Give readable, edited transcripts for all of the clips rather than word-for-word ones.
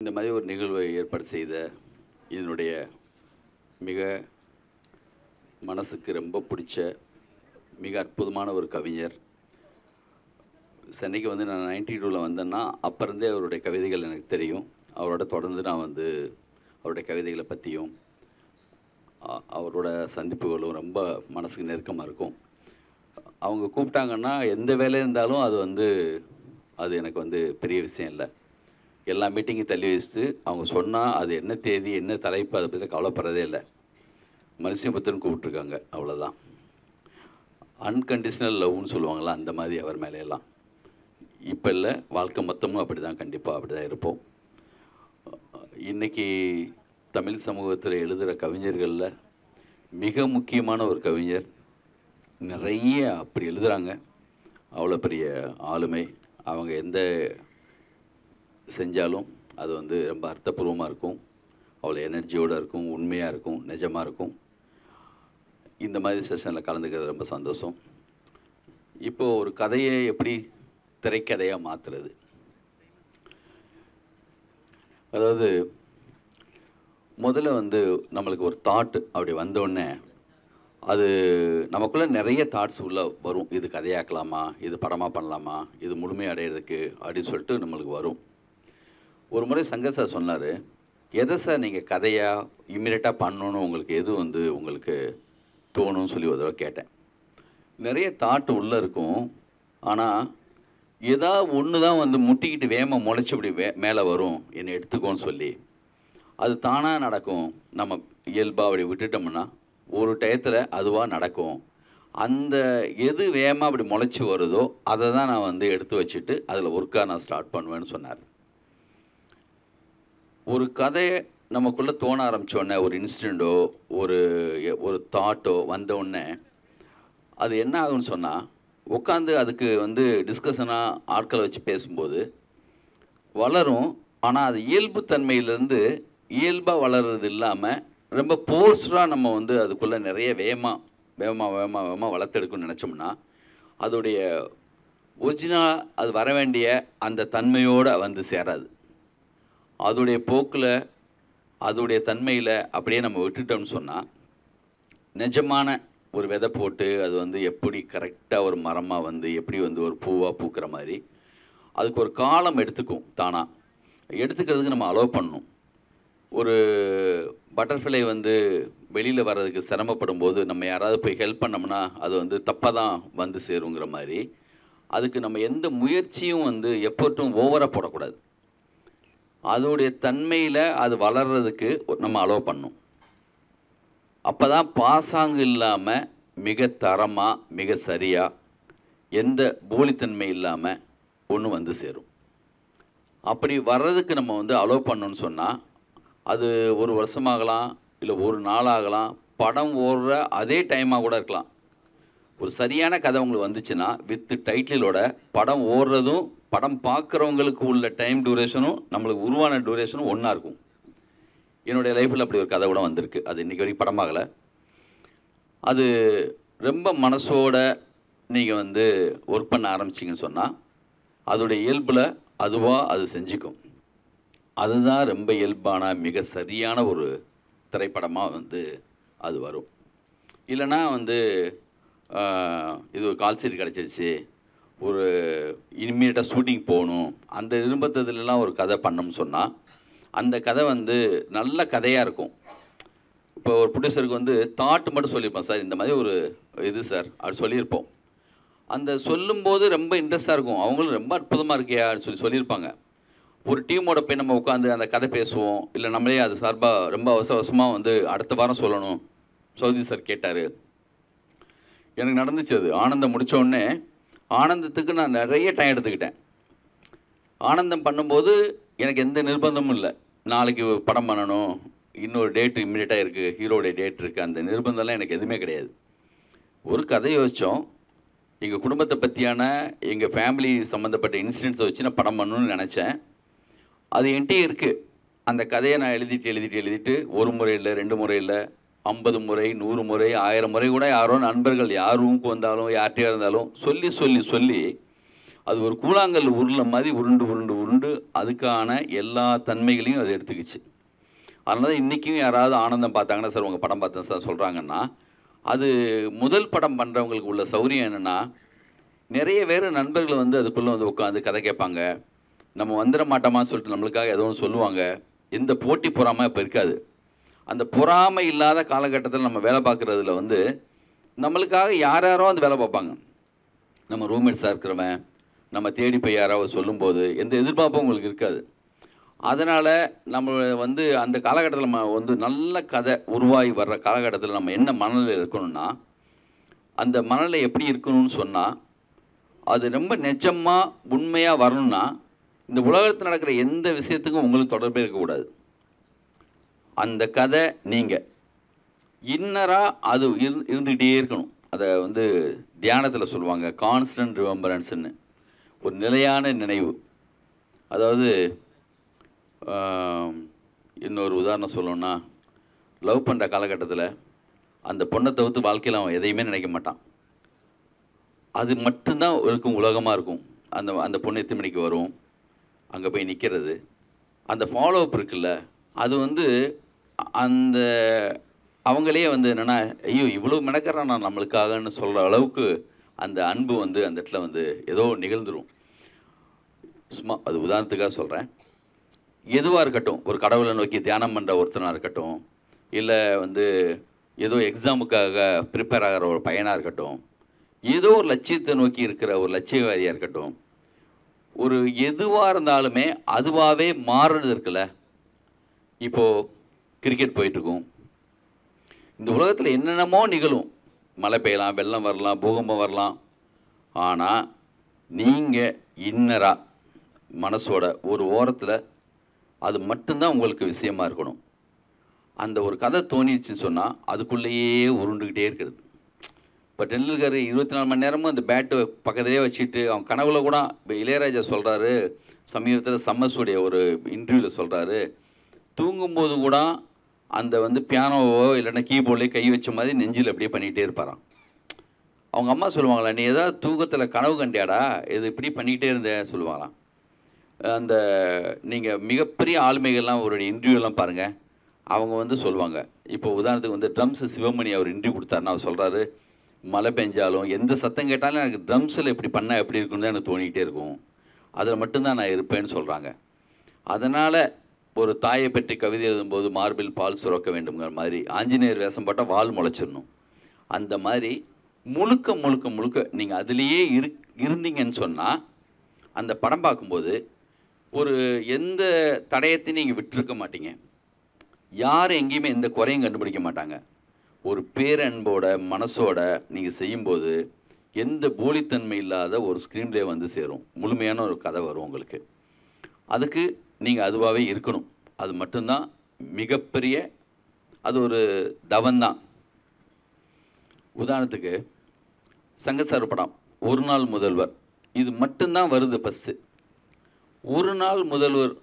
இந்த மாதிரி ஒரு நிகழ்வை ஏற்பாடு செய்த என்னுடைய மிக மனசுக்கு ரொம்ப பிடிச்ச மிக அற்புதமான ஒரு கவிஞர். சென்னைக்கு வந்து நான் 92ல் வந்தேன்னா அப்போ இருந்தே அவருடைய கவிதைகள் எனக்கு தெரியும். அவரோட தொடர்ந்து நான் வந்து அவருடைய கவிதைகளை பற்றியும் அவரோட சந்திப்புகளும் ரொம்ப மனசுக்கு நெருக்கமாக இருக்கும். அவங்க கூப்பிட்டாங்கன்னா எந்த வேலை இருந்தாலும் அது எனக்கு வந்து பெரிய விஷயம் இல்லை. எல்லா மீட்டிங்கும் தள்ளி வச்சுட்டு அவங்க சொன்னால் அது என்ன தேதி என்ன தலைப்பு அதை பற்றி கவலைப்படுறதே இல்லை. மனுஷபுத்திரன் கூப்பிட்ருக்காங்க, அவ்வளோதான். அன்கண்டிஷ்னல் லவ்னு சொல்லுவாங்களா, அந்த மாதிரி அவர் மேலையெல்லாம் இப்போ இல்லை, வாழ்க்கை மொத்தமும் அப்படி தான், கண்டிப்பாக அப்படி தான் இருப்போம். இன்றைக்கி தமிழ் சமூகத்தில் எழுதுகிற கவிஞர்களில் மிக முக்கியமான ஒரு கவிஞர். நிறைய அப்படி எழுதுகிறாங்க, அவ்வளோ பெரிய ஆளுமை. அவங்க எந்த செஞ்சாலும் அது வந்து ரொம்ப அர்த்தபூர்வமாக இருக்கும், அவ்வளோ எனர்ஜியோடு இருக்கும், உண்மையாக இருக்கும், நிஜமாக இருக்கும். இந்த மாதிரி செஷனில் கலந்துக்கிறது ரொம்ப சந்தோஷம். இப்போது ஒரு கதையை எப்படி திரைக்கதையாக மாற்றுறது, அதாவது முதல்ல வந்து நம்மளுக்கு ஒரு தாட் அப்படி வந்தோடனே அது நமக்குள்ளே நிறைய தாட்ஸ் உள்ளே வரும். இது கதையாக்கலாமா, இது படமாக பண்ணலாமா, இது முழுமை அடையிறதுக்கு அப்படின்னு சொல்லிட்டு நம்மளுக்கு வரும். ஒரு முறை சங்கர் சார் சொன்னார், எதை சார் நீங்கள் கதையாக இம்மிடியட்டாக பண்ணணுன்னு உங்களுக்கு எது வந்து உங்களுக்கு தோணுன்னு சொல்லி ஒரு தடவை கேட்டேன். நிறைய தாட்டு உள்ளே இருக்கும், ஆனால் ஏதாவது ஒன்று தான் வந்து முட்டிக்கிட்டு வேகமாக முளைச்சி இப்படி மேலே வரும், என்னை எடுத்துக்கோன்னு சொல்லி. அது தானாக நடக்கும். நம்ம இயல்பாக அப்படி விட்டுட்டோம்னா ஒரு டயத்தில் அதுவாக நடக்கும். அந்த எது வேகமாக அப்படி முளைச்சி வருதோ அதை தான் நான் வந்து எடுத்து வச்சுட்டு அதில் ஒர்க்காக நான் ஸ்டார்ட் பண்ணுவேன்னு சொன்னார். ஒரு கதையை நமக்குள்ளே தோண ஆரம்பித்தோடனே, ஒரு இன்சிடெண்ட்டோ ஒரு தாட்டோ வந்தோடனே அது என்ன ஆகுன்னு சொன்னால், உட்காந்து அதுக்கு வந்து டிஸ்கஷனாக ஆட்களை வச்சு பேசும்போது வளரும். ஆனால் அது இயல்புத்தன்மையிலேருந்து இயல்பாக வளர்கிறது இல்லாமல் ரொம்ப போஸ்டராக நம்ம வந்து அதுக்குள்ளே நிறைய வேகமாக வளர்த்தெடுக்கணும்னு நினச்சோம்னா அதோடைய ஒரிஜினலாக அது வர வேண்டிய அந்த தன்மையோடு வந்து சேராது. அதோடைய போக்கில் அதோடைய தன்மையில் அப்படியே நம்ம விட்டுட்டோம்னு சொன்னால் நிஜமான ஒரு விதை போட்டு அது வந்து எப்படி கரெக்டாக ஒரு மரமாக வந்து எப்படி வந்து ஒரு பூவாக பூக்கிற மாதிரி அதுக்கு ஒரு காலம் எடுத்துக்கும். தானாக எடுத்துக்கிறதுக்கு நம்ம அலோவ் பண்ணணும். ஒரு பட்டர்ஃப்ளை வந்து வெளியில் வர்றதுக்கு சிரமப்படும் போது நம்ம யாராவது போய் ஹெல்ப் பண்ணோம்னா அது வந்து தப்பாக தான் வந்து சேருங்கிற மாதிரி அதுக்கு நம்ம எந்த முயற்சியும் வந்து எப்போட்டும் ஓவராக போடக்கூடாது. அதோடைய தன்மையில் அது வளர்கிறதுக்கு நம்ம அலோவ் பண்ணணும். அப்போ தான் பாசாங்கு இல்லாமல் மிக தரமாக மிக சரியாக எந்த போலித்தன்மை இல்லாமல் ஒன்று வந்து சேரும். அப்படி வர்றதுக்கு நம்ம வந்து அலோவ் பண்ணணும்னு சொன்னால் அது ஒரு வருஷமாகலாம், இல்லை ஒரு நாளாகலாம், படம் ஓடுற அதே டைமாக கூட இருக்கலாம். ஒரு சரியான கதை உங்களுக்கு வந்துச்சுன்னா வித் டைட்டிலோட படம் ஓடுறதும் படம் பார்க்குறவங்களுக்கு உள்ள டைம் டியூரேஷனும் நம்மளுக்கு உருவான டியூரேஷனும் ஒன்றா இருக்கும். என்னுடைய லைஃப்பில் அப்படி ஒரு கதை கூட வந்திருக்கு. அது இன்றைக்கி வரைக்கும் படமாகலை. அது ரொம்ப மனசோட நீங்கள் வந்து ஒர்க் பண்ண ஆரம்பிச்சிங்கன்னு சொன்னால் அதோடைய இயல்பில் அதுவாக அது செஞ்சுக்கும். அதுதான் ரொம்ப இயல்பான மிக சரியான ஒரு திரைப்படமாக வந்து அது வரும். இல்லைனா வந்து இது ஒரு கால் சீட் கிடச்சிருச்சு, ஒரு இனிமேட்டாக ஷூட்டிங் போகணும், அந்த விரும்பத்ததுலாம் ஒரு கதை பண்ணோம்னு சொன்னால் அந்த கதை வந்து நல்ல கதையாக இருக்கும். இப்போ ஒரு ப்ரொடியூசருக்கு வந்து தாட்டு மட்டும் சொல்லியிருப்போம், சார் இந்த மாதிரி ஒரு இது சார் அப்படி சொல்லியிருப்போம். அந்த சொல்லும்போது ரொம்ப இன்ட்ரெஸ்ட்டாக இருக்கும், அவங்களும் ரொம்ப அற்புதமாக இருக்கியா அப்படின்னு சொல்லியிருப்பாங்க. ஒரு டீமோட போய் நம்ம உட்காந்து அந்த கதை பேசுவோம், இல்லை நம்மளே அது சார்பாக ரொம்ப அவசரமாக வந்து அடுத்த வாரம் சொல்லணும் சௌதி சார் கேட்டார். எனக்கு நடந்துச்சு அது. ஆனந்தம் முடித்தோடனே ஆனந்தத்துக்கு நான் நிறைய டைம் எடுத்துக்கிட்டேன். ஆனந்தம் பண்ணும்போது எனக்கு எந்த நிர்பந்தமும் இல்லை, நாளைக்கு படம் பண்ணணும், இன்னொரு டேட்டு இம்மிடியட்டாக இருக்குது, ஹீரோடைய டேட் இருக்குது, அந்த நிர்பந்தம்லாம் எனக்கு எதுவுமே கிடையாது. ஒரு கதை யோசித்தோம், எங்கள் குடும்பத்தை பற்றியான எங்கள் ஃபேமிலி சம்மந்தப்பட்ட இன்சிடென்ட்ஸை வச்சு நான் படம் பண்ணணும்னு நினச்சேன். அது என்கிட்டே இருக்குது. அந்த கதையை நான் எழுதிட்டு ஒரு முறை இல்லை, 2 முறை இல்லை, 50 முறை, 100 முறை, 1000 முறை கூட யாரோ நண்பர்கள் யார் ரூமுக்கு வந்தாலும் யார்கிட்டையாக இருந்தாலும் சொல்லி அது ஒரு கூழாங்கல் உருளை மாதிரி உருண்டு உருண்டு உருண்டு அதுக்கான எல்லா தன்மைகளையும் அது எடுத்துக்கிச்சு. அதனால தான் இன்றைக்கும் யாராவது ஆனந்தம் பார்த்தாங்கன்னா, சார் உங்கள் படம் பார்த்தேன் சார் சொல்கிறாங்கன்னா, அது முதல் படம் பண்ணுறவங்களுக்கு உள்ள சௌரியம் என்னென்னா, நிறைய பேர் நண்பர்கள் வந்து அதுக்குள்ளே வந்து உட்காந்து கதை கேட்பாங்க. நம்ம வந்துட மாட்டோமான்னு சொல்லிட்டு நம்மளுக்காக ஏதோ ஒன்று சொல்லுவாங்க. எந்த போட்டி பொறாமை இப்போ இருக்காது. அந்த பொறாமை இல்லாத காலகட்டத்தில் நம்ம வேலை பார்க்குறதுல வந்து நம்மளுக்காக யாரோ அந்த வேலை பார்ப்பாங்க. நம்ம ரூம்மேட்ஸாக இருக்கிறவன் நம்ம தேடி போய் யாராவது சொல்லும்போது எந்த எதிர்பார்ப்பும் உங்களுக்கு இருக்காது. அதனால் நம்ம வந்து அந்த காலகட்டத்தில் நம்ம வந்து நல்ல கதை உருவாகி வர்ற காலகட்டத்தில் நம்ம என்ன மனநிலை இருக்கணும்னா, அந்த மனநிலை எப்படி இருக்கணும்னு சொன்னால், அது ரொம்ப நிஜமாக உண்மையாக வரணும்னா, இந்த உலகத்தில் நடக்கிற எந்த விஷயத்துக்கும் உங்களுக்கு தொடர்பே இருக்கக்கூடாது. அந்த கதை நீங்கள் இன்னராக அது இருந்துகிட்டே இருக்கணும். அதை வந்து தியானத்தில் சொல்லுவாங்க கான்ஸ்டன்ட் ரிமெம்பரன்ஸ்ன்னு, ஒரு நிலையான நினைவு. அதாவது இன்னொரு உதாரணம் சொல்லணும்னா, லவ் பண்ணுற காலகட்டத்தில் அந்த பொண்ணை தவிர்த்து வாழ்க்கையில் அவன் எதையுமே நினைக்க மாட்டான். அது மட்டும்தான் இருக்கும் உலகமாக இருக்கும். அந்த பொண்ணு எத்தனை மணிக்கு வரும், அங்கே போய் நிற்கிறது, அந்த ஃபாலோ அப் இருக்குல்ல, அது வந்து அந்த அவங்களே வந்து என்னென்னா, ஐயோ இவ்வளோ மெனக்கறான் நான் நம்மளுக்காகன்னு சொல்கிற அளவுக்கு அந்த அன்பு வந்து அந்த இடத்துல வந்து ஏதோ நிகழ்ந்துடும். சும்மா அது உதாரணத்துக்காக சொல்கிறேன். எதுவாக இருக்கட்டும், ஒரு கடவுளை நோக்கி தியானம் பண்ணுற ஒருத்தனாக இருக்கட்டும், இல்லை வந்து ஏதோ எக்ஸாமுக்காக ப்ரிப்பேர் ஆகிற ஒரு பையனாக இருக்கட்டும், ஏதோ ஒரு லட்சியத்தை நோக்கி இருக்கிற ஒரு லட்சியவாதியாக இருக்கட்டும், ஒரு எதுவாக இருந்தாலுமே அதுவாகவே மாறுறது இருக்குல்ல. இப்போது கிரிக்கெட் போயிட்டுருக்கும், இந்த உலகத்தில் என்னென்னமோ நிகழும், மழை பெய்யலாம், வெள்ளம் வரலாம், பூகம்பம் வரலாம். ஆனால் நீங்கள் இன்னராக மனசோட ஒரு ஓரத்தில் அது மட்டும்தான் உங்களுக்கு விஷயமாக இருக்கணும். அந்த ஒரு கதை தோணிடுச்சுன்னு சொன்னால் அதுக்குள்ளேயே உருண்டுக்கிட்டே இருக்கிறது. இப்போ டெண்டுல்கர் 24 மணி நேரமும் அந்த பேட்டு பக்கத்திலே வச்சுட்டு அவன் கனவுல கூட, இப்போ இளையராஜா சொல்கிறாரு சமீபத்தில் சம்மர்ஸுடைய ஒரு இன்டர்வியூவில் சொல்கிறாரு, தூங்கும்போது கூட அந்த வந்து பியானோவோ இல்லைன்னா கீபோர்ட்லேயே கை வச்ச மாதிரி நெஞ்சில் அப்படியே பண்ணிகிட்டே இருப்பாராம். அவங்க அம்மா சொல்லுவாங்களா, நீ ஏதாவது தூக்கத்தில் கனவு கண்டியாடா, இது இப்படி பண்ணிக்கிட்டே இருந்தேன் சொல்லுவாங்களாம். அந்த நீங்கள் மிகப்பெரிய ஆளுமைகள்லாம் அவருடைய இன்டர்வியூலாம் பாருங்கள், அவங்க வந்து சொல்லுவாங்க. இப்போ உதாரணத்துக்கு வந்து ட்ரம்ஸு சிவமணி அவர் இன்டர்வியூ கொடுத்தாருன்னா அவர் சொல்கிறாரு, மழை பெஞ்சாலும் எந்த சத்தம் கேட்டாலும் எனக்கு ட்ரம்ஸில் இப்படி பண்ணால் எப்படி இருக்குன்னு தான் எனக்கு தோணிக்கிட்டே இருக்கும், அதில் மட்டும்தான் நான் இருப்பேன்னு சொல்கிறாங்க. அதனால் ஒரு தாயை பற்றி கவிதை எழுதும்போது மார்பில் பால் சுரக்க வேண்டுங்கிற மாதிரி ஆஞ்சநேயர் வேஷம் போட்டால் வால் முளைச்சிடணும். அந்த மாதிரி முழுக்க முழுக்க முழுக்க நீங்கள் அதுலேயே இருந்தீங்கன்னு சொன்னால் அந்த படம் பார்க்கும்போது ஒரு எந்த தடயத்தையும் நீங்கள் விட்டுருக்க மாட்டீங்க. யாரும் எங்கேயுமே எந்த குறையும் கண்டுபிடிக்க மாட்டாங்க. ஒரு பேரன்போட மனசோட நீங்கள் செய்யும்போது எந்த போலித்தன்மை இல்லாத ஒரு ஸ்க்ரீன் பிளே வந்து சேரும், முழுமையான ஒரு கதை வரும் உங்களுக்கு. அதுக்கு நீங்கள் அதுவாகவே இருக்கணும். அது மட்டும்தான் மிகப்பெரிய, அது ஒரு தவந்தான். உதாரணத்துக்கு சங்கசார் படம் ஒரு நாள் முதல்வர், இது மட்டும்தான் வருது பஸ்ஸு. ஒரு நாள் முதல்வர்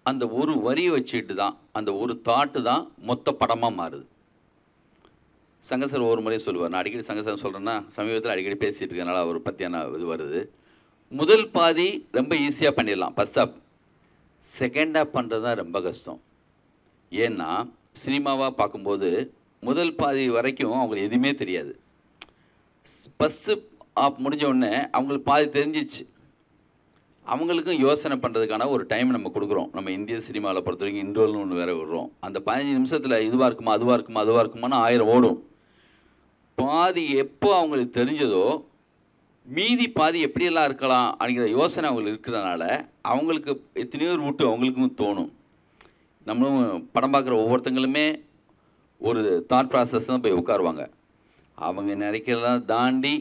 அந்த ஒரு வரியை வச்சுட்டு தான், அந்த ஒரு தாட்டு தான் மொத்த படமாக மாறுது. சங்கசார் ஒரு முறை சொல்லுவார், நான் அடிக்கடி சங்கசார் சொல்கிறேன்னா சமீபத்தில் அடிக்கடி பேசிகிட்டு இருக்கனால அவர் பற்றியான இது வருது. முதல் பாதி ரொம்ப ஈஸியாக பண்ணிடலாம், ஃபஸ்ட் ஹாப். செகண்ட் ஹாப் பண்ணுறது தான் ரொம்ப கஷ்டம். ஏன்னா சினிமாவாக பார்க்கும்போது முதல் பாதி வரைக்கும் அவங்களுக்கு எதுவுமே தெரியாது. ஃபஸ்ட்டு ஹாப் முடிஞ்ச உடனே அவங்களுக்கு பாதி தெரிஞ்சிச்சு. அவங்களுக்கும் யோசனை பண்ணுறதுக்கான ஒரு டைம் நம்ம கொடுக்குறோம். நம்ம இந்திய சினிமாவில் பொறுத்த வரைக்கும் இன்ட்ரோல்னு ஒன்று வேறு விடுறோம். அந்த 15 நிமிஷத்தில் இதுவாக இருக்குமா அதுவாக இருக்குமா அதுவாக இருக்குமான்னு 1000 ஓடும். பாதி எப்போ அவங்களுக்கு தெரிஞ்சதோ மீதி பாதி எப்படியெல்லாம் இருக்கலாம் அப்படிங்கிற யோசனை அவங்களுக்கு இருக்கிறதுனால அவங்களுக்கு எத்தனையோ ரூட்டு அவங்களுக்கும் தோணும். நம்மளும் படம் பார்க்குற ஒவ்வொருத்தங்களுமே ஒரு தாட் ப்ராசஸ் தான் போய் உட்காருவாங்க. அவங்க நினைக்கிறதெல்லாம் தாண்டி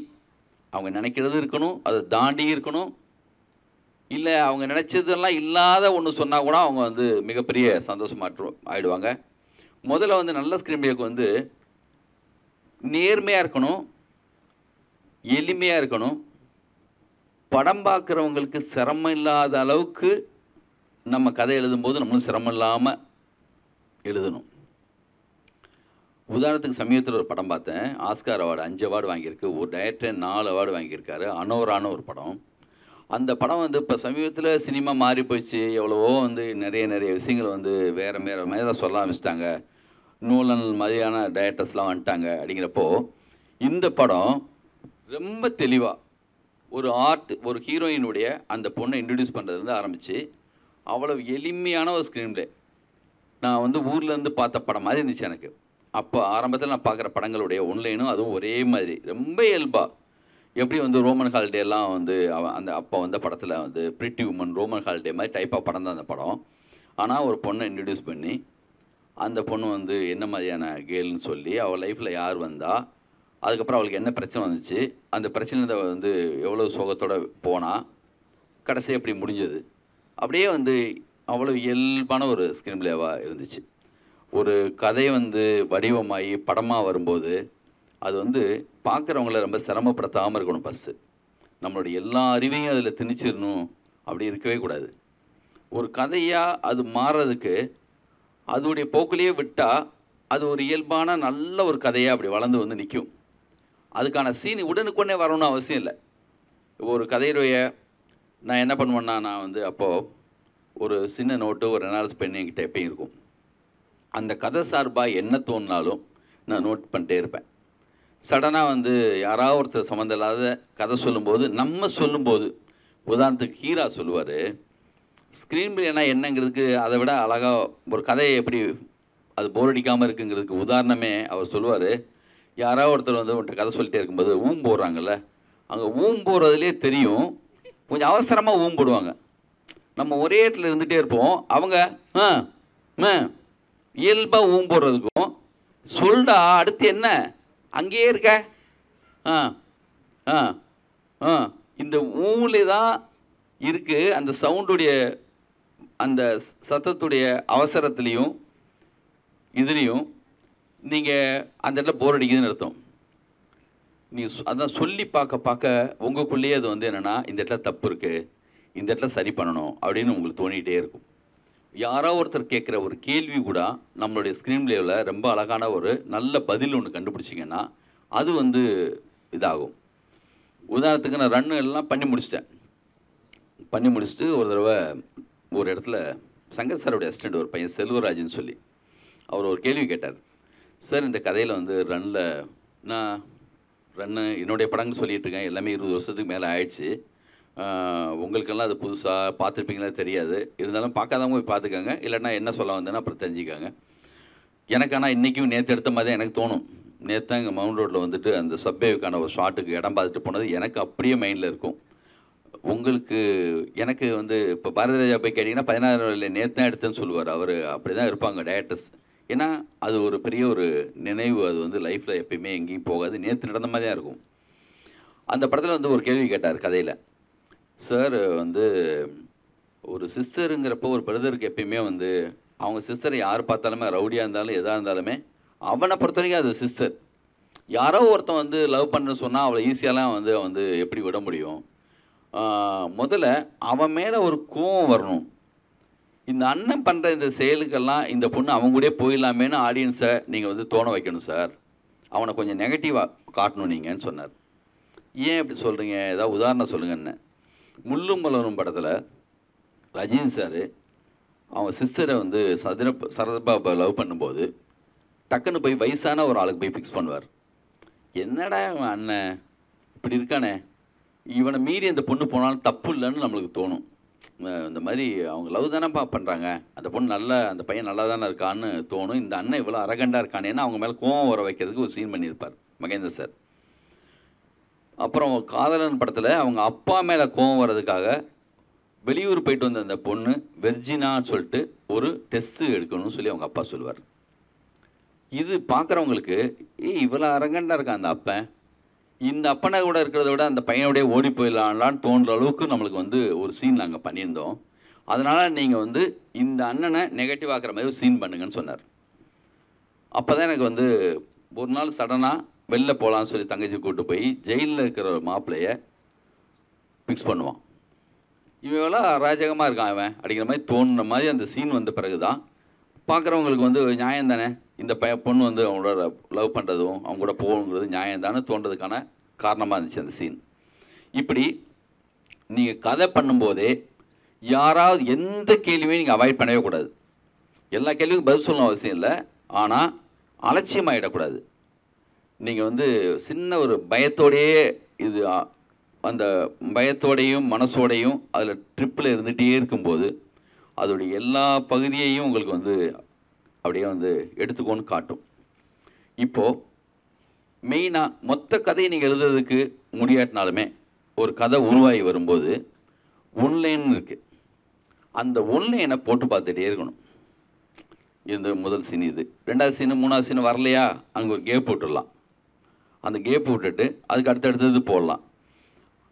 அவங்க நினைக்கிறது இருக்கணும், அதை தாண்டி இருக்கணும். இல்லை அவங்க நினச்சதெல்லாம் இல்லாத ஒன்று சொன்னால் கூட அவங்க வந்து மிகப்பெரிய சந்தோஷமாற்று ஆகிடுவாங்க. முதல்ல வந்து நல்ல ஸ்க்ரீன் பிளேக்கு வந்து நேர்மையாக இருக்கணும், எளிமையாக இருக்கணும், படம் பார்க்குறவங்களுக்கு சிரமம் இல்லாத அளவுக்கு நம்ம கதை எழுதும்போது நம்மளும் சிரமம் இல்லாமல் எழுதணும். உதாரணத்துக்கு சமீபத்தில் ஒரு படம் பார்த்தேன், ஆஸ்கார் அவார்டு 5 அவார்டு வாங்கியிருக்கு, ஒரு டைரக்டர் 4 அவார்டு வாங்கியிருக்காரு. அனோரான ஒரு படம். அந்த படம் வந்து இப்போ சமீபத்தில் சினிமா மாறி போயிடுச்சு, எவ்வளவோ வந்து நிறைய விஷயங்கள் வந்து வேறு சொல்ல ஆரம்பிச்சிட்டாங்க, நூலன் மாதிரியான டைரக்டர்ஸ்லாம் வந்துட்டாங்க. அப்படிங்கிறப்போ இந்த படம் ரொம்ப தெளிவாக ஒரு ஹீரோயினுடைய அந்த பொண்ணை இன்ட்ரடியூஸ் பண்ணுறதுலேருந்து ஆரம்பித்து அவ்வளவு எளிமையான ஒரு ஸ்க்ரீன் பிளே. நான் வந்து ஊர்லேருந்து பார்த்த படம் மாதிரி இருந்துச்சு எனக்கு. அப்போ ஆரம்பத்தில் நான் பார்க்குற படங்களுடைய ஒன்லைனும் அதுவும் ஒரே மாதிரி ரொம்ப இயல்பாக, எப்படி வந்து ரோமன் ஹாலிடேலாம் வந்து அந்த அப்போ வந்த படத்தில் வந்து பிரிட்டி உமன் ரோமன் ஹாலிடே மாதிரி டைப்பாக படம் தான் அந்த படம். ஆனால் ஒரு பொண்ணை இன்ட்ரடியூஸ் பண்ணி அந்த பொண்ணு வந்து என்ன மாதிரியான கேர்ள்னு சொல்லி அவள் லைஃப்பில் யார் வந்தால், அதுக்கப்புறம் அவளுக்கு என்ன பிரச்சனை வந்துச்சு, அந்த பிரச்சனை வந்து எவ்வளோ சோகத்தோடு போனால் கடைசி எப்படி முடிஞ்சது, அப்படியே வந்து அவ்வளோ இயல்பான ஒரு ஸ்க்ரீன் பிளேவாக இருந்துச்சு. ஒரு கதை வந்து வடிவமாகி படமாக வரும்போது அது வந்து பார்க்குறவங்கள ரொம்ப சிரமப்படுத்தாமல் இருக்கணும். ஃபஸ்ட்டு நம்மளுடைய எல்லா அறிவையும் அதில் திணிச்சிடணும் அப்படி இருக்கவே கூடாது. ஒரு கதையாக அது மாறுறதுக்கு அதோடைய போக்கிலேயே விட்டால் அது ஒரு இயல்பான நல்ல ஒரு கதையாக அப்படி வளர்ந்து வந்து நிற்கும். அதுக்கான சீன் உடனுக்குடனே வரணும்னு அவசியம் இல்லை. ஒரு கதையுடைய நான் என்ன பண்ணுவேன்னா, நான் வந்து அப்போது ஒரு சின்ன நோட்டு ஒரு ரெனால்ஸ் பென் என்கிட்ட எப்பயும் இருக்கும். அந்த கதை சார்பாக என்ன தோணினாலும் நான் நோட் பண்ணிட்டே இருப்பேன். சடனாக வந்து யாராவது ஒருத்தர் சம்மந்தம் இல்லாத கதை சொல்லும்போது உதாரணத்துக்கு ஹீரா சொல்லுவார், ஸ்க்ரீன் பிளேனா என்னங்கிறதுக்கு அதை விட அழகாக ஒரு கதையை எப்படி அது போர் அடிக்காமல் இருக்குங்கிறதுக்கு உதாரணமே அவர் சொல்லுவார். யாராவது ஒருத்தர் வந்து உன்ட்ட கதை சொல்லிட்டே இருக்கும்போது போடுறாங்கல்ல, அங்கே போடுறதுலே தெரியும், கொஞ்சம் அவசரமாக போடுவாங்க. நம்ம ஒரே இடத்துல இருந்துகிட்டே இருப்போம், அவங்க இயல்பாக போடுறதுக்கும் சொல்டா அடுத்து என்ன அங்கேயே இருக்க இந்த ஊலே தான் இருக்குது. அந்த சவுண்டுடைய அந்த சத்தத்துடைய அவசரத்துலேயும் இதுலேயும் நீங்கள் அந்த இடத்துல போர் அடிக்குதுன்னு அர்த்தம். அதான் சொல்லி பார்க்க உங்களுக்குள்ளேயே அது வந்து என்னென்னா, இந்த இடத்துல தப்பு இருக்குது, இந்த இடத்துல சரி பண்ணணும் அப்படின்னு உங்களுக்கு தோணிகிட்டே இருக்கும். யாரோ ஒருத்தர் கேட்குற ஒரு கேள்வி கூட நம்மளுடைய ஸ்க்ரீன் பிளேவில் ரொம்ப அழகான ஒரு நல்ல பதில் ஒன்று கண்டுபிடிச்சிங்கன்னா அது வந்து இதாகும். உதாரணத்துக்கு நான் ரன்னு எல்லாம் பண்ணி முடிச்சுட்டு ஒரு தடவை ஒரு இடத்துல சங்கர் சாரோடைய அசிஸ்டண்ட் ஒரு பையன் செல்வராஜ்னு சொல்லி அவர் ஒரு கேள்வி கேட்டார். சார், இந்த கதையில் வந்து நான் ரன்னு என்னுடைய படங்கள் சொல்லிகிட்டு இருக்கேன், எல்லாமே 20 வருஷத்துக்கு மேலே ஆயிடுச்சு, உங்களுக்கெல்லாம் அது புதுசாக பார்த்துருப்பீங்களா தெரியாது, இருந்தாலும் பார்க்காதவங்க போய் பார்த்துக்கோங்க, இல்லைன்னா என்ன சொல்ல வந்தேன்னா அப்புறம் தெரிஞ்சுக்காங்க. எனக்கு ஆனால் இன்றைக்கும் நேற்று எடுத்த மாதிரி தான் எனக்கு தோணும். நேற்று தான் இங்கே மவுண்ட் ரோட்டில் வந்துட்டு அந்த சப்வேவுக்கான ஒரு ஷாட்டுக்கு இடம் பார்த்துட்டு போனது எனக்கு அப்படியே மைண்டில் இருக்கும். எனக்கு வந்து இப்போ பாரதிராஜா போய் கேட்டிங்கன்னா 16 நேற்று தான் எடுத்தேன்னு சொல்லுவார். அவர் அப்படி தான் இருப்பாங்க டைரக்டர்ஸ். ஏன்னா அது ஒரு பெரிய ஒரு நினைவு, அது வந்து லைஃப்பில் எப்பயுமே எங்கேயும் போகாது, நேற்று நடந்த மாதிரி தான் இருக்கும். அந்த படத்தில் வந்து ஒரு கேள்வி கேட்டார் கதையில். சார், வந்து ஒரு சிஸ்டருங்கிறப்போ ஒரு பிரதருக்கு எப்பயுமே வந்து அவங்க சிஸ்டரை யார் பார்த்தாலுமே ரவுடியாக இருந்தாலும் எதாக இருந்தாலுமே அவனை பொறுத்த வரைக்கும் அது சிஸ்டர். யாரோ ஒருத்தன் வந்து லவ் பண்ணுன்னு சொன்னால் அவளை ஈஸியாலாம் வந்து எப்படி விட முடியும்? முதல்ல அவன் மேலே ஒரு கோவம் வரணும். இந்த அண்ணன் பண்ணுற இந்த செயலுக்கெல்லாம் இந்த பொண்ணு அவங்க கூட போயிடலாமேன்னு ஆடியன்ஸை நீங்கள் வந்து தோண வைக்கணும் சார், அவனை கொஞ்சம் நெகட்டிவாக காட்டணும் நீங்கன்னு சொன்னார். ஏன் இப்படி சொல்கிறீங்க, ஏதாவது உதாரணம் சொல்லுங்கன்னு. முள்ளும் மலரும் படத்தில் ரஜினி சார் அவங்க சிஸ்டரை வந்து சரத்பாபா லவ் பண்ணும்போது டக்குன்னு போய் வயசான ஒரு ஆளுக்கு போய் ஃபிக்ஸ் பண்ணுவார். என்னடா இவன் அண்ணன் இப்படி இருக்கானே, இவனை மீறி அந்த பொண்ணு போனாலும் தப்பு இல்லைன்னு நம்மளுக்கு தோணும். இந்த மாதிரி அவங்க லவ் தானேப்பா பண்ணுறாங்க, அந்த பொண்ணு அந்த பையன் நல்லா தானே இருக்கான்னு தோணும். இந்த அண்ணன் இவ்வளோ அரகண்டாக இருக்கானேன்னு அவங்க மேலே கோவம் வர வைக்கிறதுக்கு ஒரு சீன் பண்ணியிருப்பார் மகேந்திர சார். அப்புறம் காதலன் படத்தில் அவங்க அப்பா மேலே கோவம் வர்றதுக்காக வெளியூர் போயிட்டு வந்த அந்த பொண்ணு வெர்ஜினான்னு சொல்லிட்டு ஒரு டெஸ்ட்டு எடுக்கணும்னு சொல்லி அவங்க அப்பா சொல்லுவார். இது பார்க்குறவங்களுக்கு இவ்வளோ அரகண்டாக இருக்கான் அந்த அப்பன், இந்த அப்பனை கூட இருக்கிறத விட அந்த பையனோடைய ஓடி போயிடலான்னு தோன்ற அளவுக்கு நம்மளுக்கு வந்து ஒரு சீன் நாங்கள் பண்ணியிருந்தோம். அதனால் நீங்கள் வந்து இந்த அண்ணனை நெகட்டிவ் ஆக்கிற மாதிரி ஒரு சீன் பண்ணுங்கன்னு சொன்னார். அப்போ தான் எனக்கு வந்து ஒரு நாள் சடனாக வெளில போகலான்னு சொல்லி தங்கச்சி கூப்பிட்டு போய் ஜெயிலில் இருக்கிற ஒரு மாப்பிள்ளையை ஃபிக்ஸ் பண்ணுவான். இவெல்லாம் அராஜகமாக இருக்கான் அவன் அப்படிங்கிற மாதிரி தோணுன மாதிரி அந்த சீன் வந்த பிறகு தான் பார்க்குறவங்களுக்கு வந்து நியாயம் தானே, இந்த பொண்ணு வந்து அவங்களோட லவ் பண்ணுறதும் அவங்க கூட போகணுங்கிறது நியாயம் தானே தோன்றதுக்கான காரணமாக இருந்துச்சு அந்த சீன். இப்படி நீங்கள் கதை பண்ணும்போதே யாராவது எந்த கேள்வியும் நீங்கள் அவாய்ட் பண்ணவே கூடாது. எல்லா கேள்விக்கும் பதில் சொல்லணும் அவசியம் இல்லை, ஆனால் அலட்சியமாகிடக்கூடாது. நீங்கள் வந்து சின்ன ஒரு பயத்தோடையே இது அந்த பயத்தோடையும் மனசோடையும் அதில் ட்ரிப்பில் இருந்துகிட்டே இருக்கும்போது அதோடைய எல்லா பகுதியையும் உங்களுக்கு வந்து அப்படியே வந்து எடுத்துக்கோன்னு காட்டும். இப்போது மெயினாக மொத்த கதையை நீங்கள் எழுதுறதுக்கு முடியாட்டினாலுமே ஒரு கதை உருவாகி வரும்போது ஒன்லைன் இருக்குது. அந்த ஒன்லைனை போட்டு பார்த்துட்டே இருக்கணும். இந்த முதல் சீன், இது ரெண்டாவது சீனு, மூணாவது சீனு வரலையா, அங்கே ஒரு கேப் விட்டுடலாம். அந்த கேப் விட்டுட்டு அதுக்கு அடுத்தடுத்தது போடலாம்.